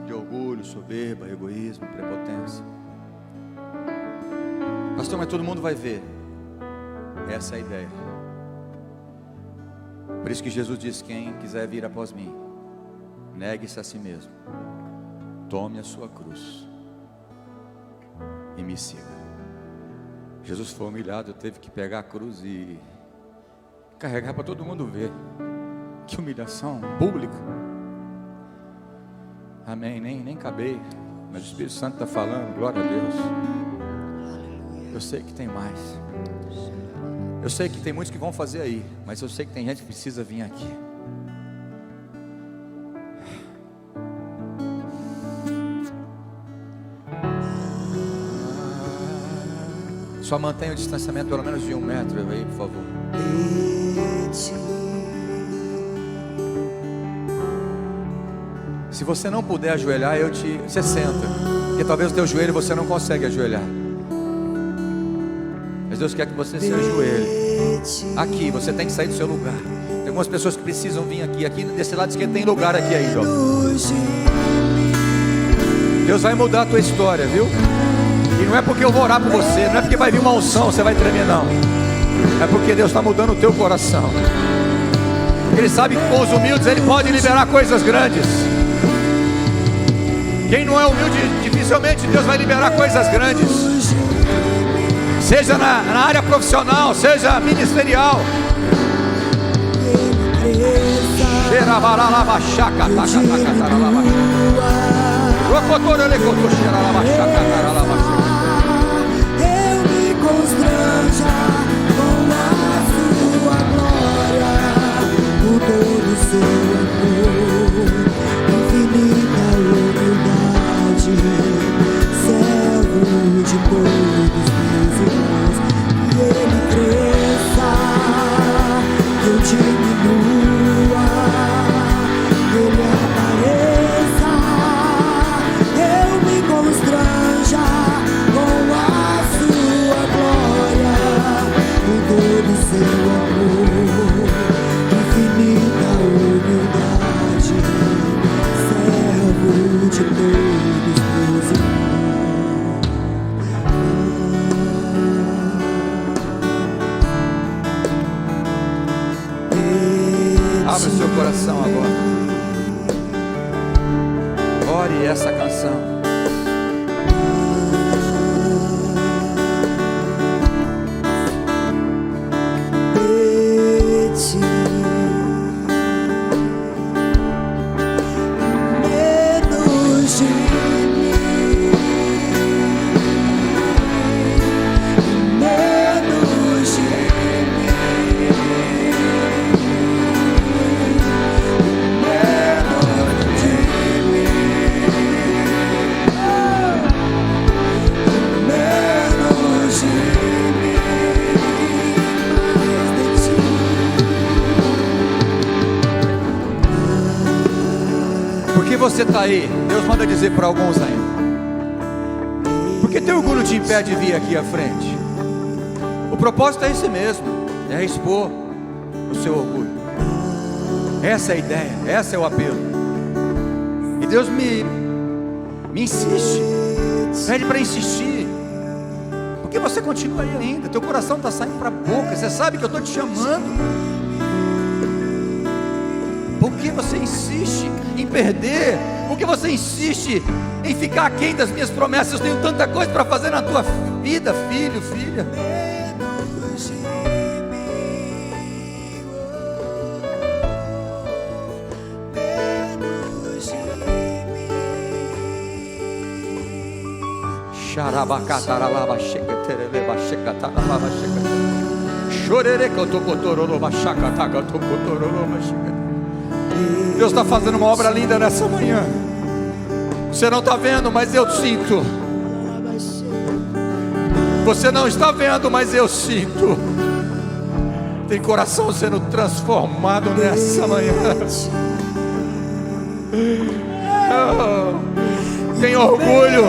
de orgulho, soberba, egoísmo, prepotência. Pastor, mas todo mundo vai ver. Essa é a ideia. Por isso que Jesus disse: quem quiser vir após mim, negue-se a si mesmo, tome a sua cruz e me siga. Jesus foi humilhado, teve que pegar a cruz e carregar para todo mundo ver. Que humilhação pública. Amém, nem acabei, mas o Espírito Santo está falando, glória a Deus. Eu sei que tem mais. Eu sei que tem muitos que vão fazer aí, mas eu sei que tem gente que precisa vir aqui. Só mantenha o distanciamento pelo menos de 1 metro aí, por favor. Se você não puder ajoelhar, você senta, porque talvez o teu joelho você não consegue ajoelhar. Mas Deus quer que você se ajoelhe. Aqui, você tem que sair do seu lugar. Tem algumas pessoas que precisam vir aqui. Aqui desse lado esquerdo tem lugar aqui ainda, ó. Deus vai mudar a tua história, viu? E não é porque eu vou orar por você, não é porque vai vir uma unção, você vai tremer, não. É porque Deus está mudando o teu coração. Ele sabe que com os humildes Ele pode liberar coisas grandes. Quem não é humilde, dificilmente Deus vai liberar coisas grandes. Seja na área profissional, seja ministerial. Eu me constranja com a sua glória, por todo o seu amor, infinita humildade, servo de todos meus irmãos. Que ele cresça, que eu diminua, que ele apareça. Eu me constranja com a sua glória, com todo o seu amor, infinita humildade, servo de todos meus irmãos. Abre o seu coração agora. Ore essa canção. Você está aí, Deus manda dizer para alguns ainda. Porque teu orgulho te impede de vir aqui à frente. O propósito é esse mesmo, é expor o seu orgulho. Essa é a ideia, essa é o apelo. E Deus me insiste, pede para insistir. Porque você continua aí ainda, teu coração está saindo para a boca. Você sabe que eu estou te chamando. Por que você insiste em perder? Por que você insiste em ficar aquém das minhas promessas? Eu tenho tanta coisa para fazer na tua vida, filho, filha. Deus está fazendo uma obra linda nessa manhã. Você não está vendo, mas eu sinto. Você não está vendo, mas eu sinto. Tem coração sendo transformado nessa manhã. Tem orgulho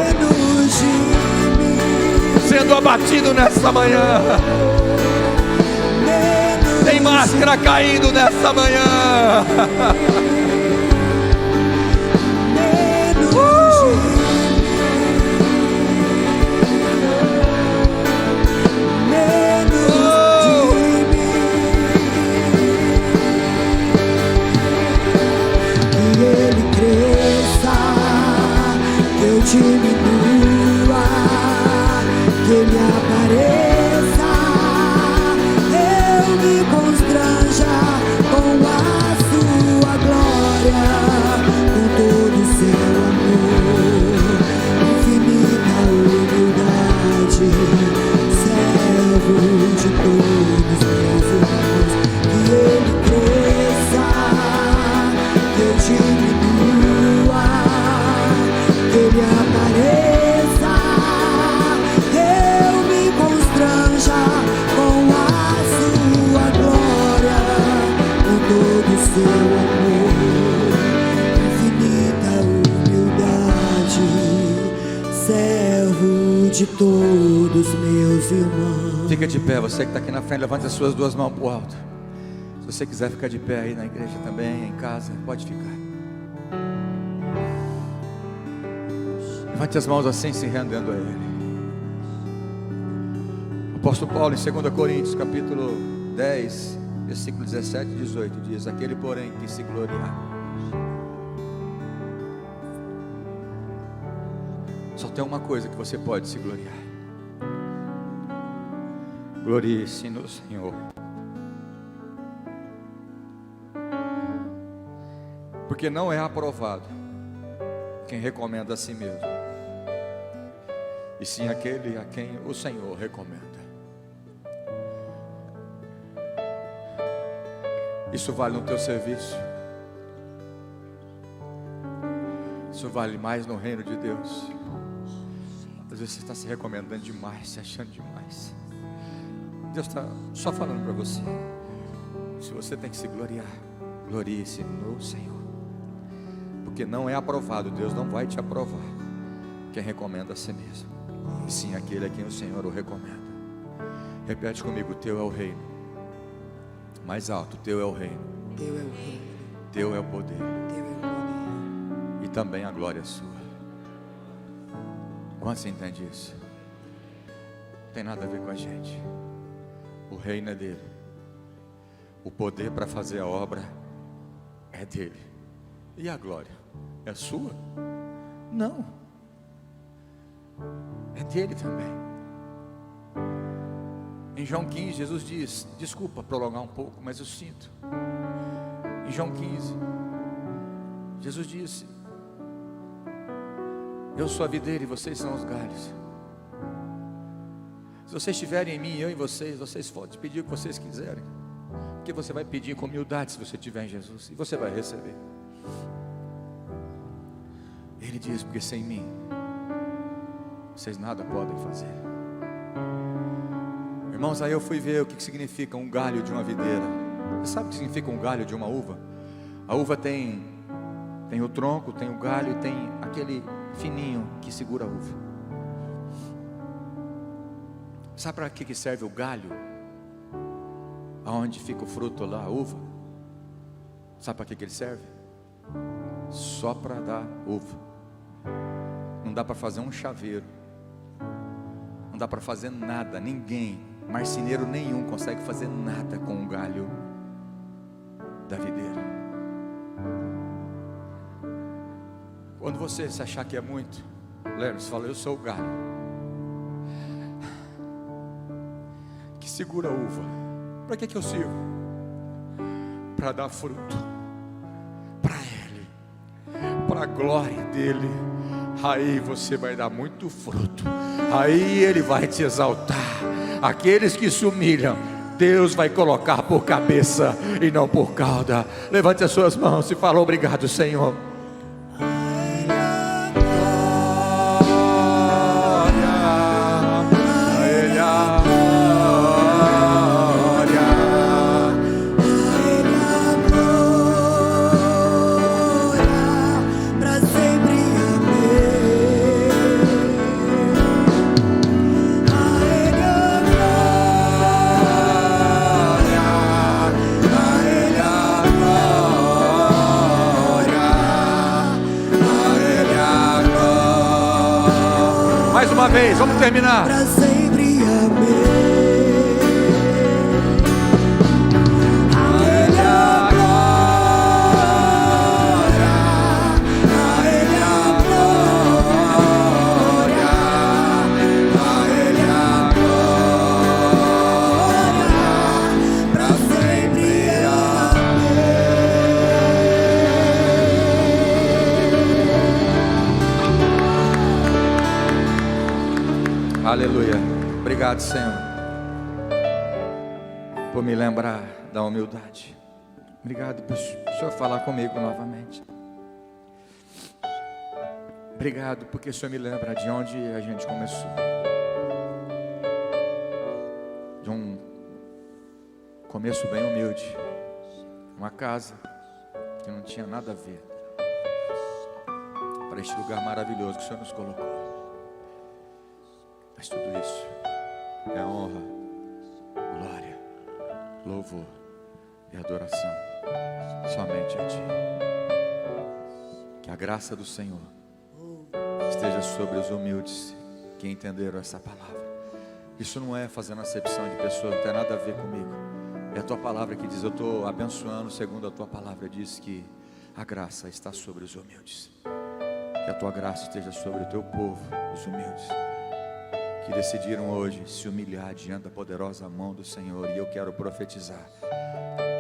sendo abatido nessa manhã. Tem máscara caindo nessa manhã. Que ele cresça, que eu diminua, que ele apareça. Eu me constranja com a sua glória. De todos meus irmãos. Fica de pé, você que está aqui na frente, levante as suas duas mãos para o alto. Se você quiser ficar de pé aí na igreja também, em casa, pode ficar. Levante as mãos assim, se rendendo a Ele. O apóstolo Paulo, em 2 Coríntios, capítulo 10, versículo 17 e 18, diz: aquele, porém, que se gloriar, só tem uma coisa que você pode se gloriar: glorie-se no Senhor. Porque não é aprovado quem recomenda a si mesmo, e sim aquele a quem o Senhor recomenda. Isso vale no teu serviço, isso vale mais no reino de Deus. Às vezes você está se recomendando demais, se achando demais. Deus está só falando para você: se você tem que se gloriar, glorie-se no Senhor. Porque não é aprovado, Deus não vai te aprovar quem recomenda a si mesmo, e sim aquele a quem o Senhor o recomenda. Repete comigo: teu é o reino. Mais alto: teu é o reino. Teu é o reino. Teu é o poder. Teu é o poder. E também a glória é sua. Quanto você entende isso? Não tem nada a ver com a gente. O reino é dele. O poder para fazer a obra é dele. E a glória é sua? Não. É dele também. Em João 15, Jesus diz, desculpa prolongar um pouco, mas eu sinto. Em João 15, Jesus disse: eu sou a videira e vocês são os galhos. Se vocês estiverem em mim e eu em vocês, vocês podem pedir o que vocês quiserem, porque você vai pedir com humildade se você estiver em Jesus, e você vai receber. Ele diz: porque sem mim vocês nada podem fazer. Irmãos, aí eu fui ver o que significa um galho de uma videira. Você sabe o que significa um galho de uma uva? A uva tem o tronco, tem o galho e tem aquele fininho que segura a uva. Sabe para que serve o galho? Aonde fica o fruto lá, a uva? Sabe para que ele serve? Só para dar uva. Não dá para fazer um chaveiro, não dá para fazer nada. Ninguém, marceneiro nenhum, consegue fazer nada com o galho da videira. Quando você se achar que é muito, lembre-se, fala: eu sou o galho que segura a uva. Para que eu sirvo? Para dar fruto para Ele, para a glória dEle. Aí você vai dar muito fruto, aí Ele vai te exaltar. Aqueles que se humilham, Deus vai colocar por cabeça e não por cauda. Levante as suas mãos e fala: obrigado, Senhor. Uma vez, vamos terminar. Pra sempre amei. A Ele a glória, a Ele a glória, a Ele a glória, pra sempre amei. Aleluia. Obrigado, Senhor, por me lembrar da humildade. Obrigado por o Senhor falar comigo novamente. Obrigado porque o Senhor me lembra de onde a gente começou. De um começo bem humilde. Uma casa que não tinha nada a ver, para este lugar maravilhoso que o Senhor nos colocou. Mas tudo isso é honra, glória, louvor e adoração somente a Ti. Que a graça do Senhor esteja sobre os humildes que entenderam essa palavra. Isso não é fazendo acepção de pessoas, não tem nada a ver comigo. É a Tua palavra que diz, eu estou abençoando segundo a Tua palavra, diz que a graça está sobre os humildes. Que a Tua graça esteja sobre o Teu povo, os humildes, que decidiram hoje se humilhar diante da poderosa mão do Senhor. E eu quero profetizar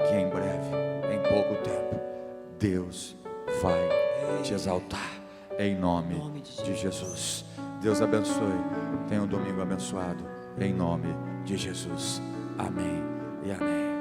que em breve, em pouco tempo, Deus vai te exaltar, em nome de Jesus. Deus abençoe, tenha um domingo abençoado, em nome de Jesus, amém e amém.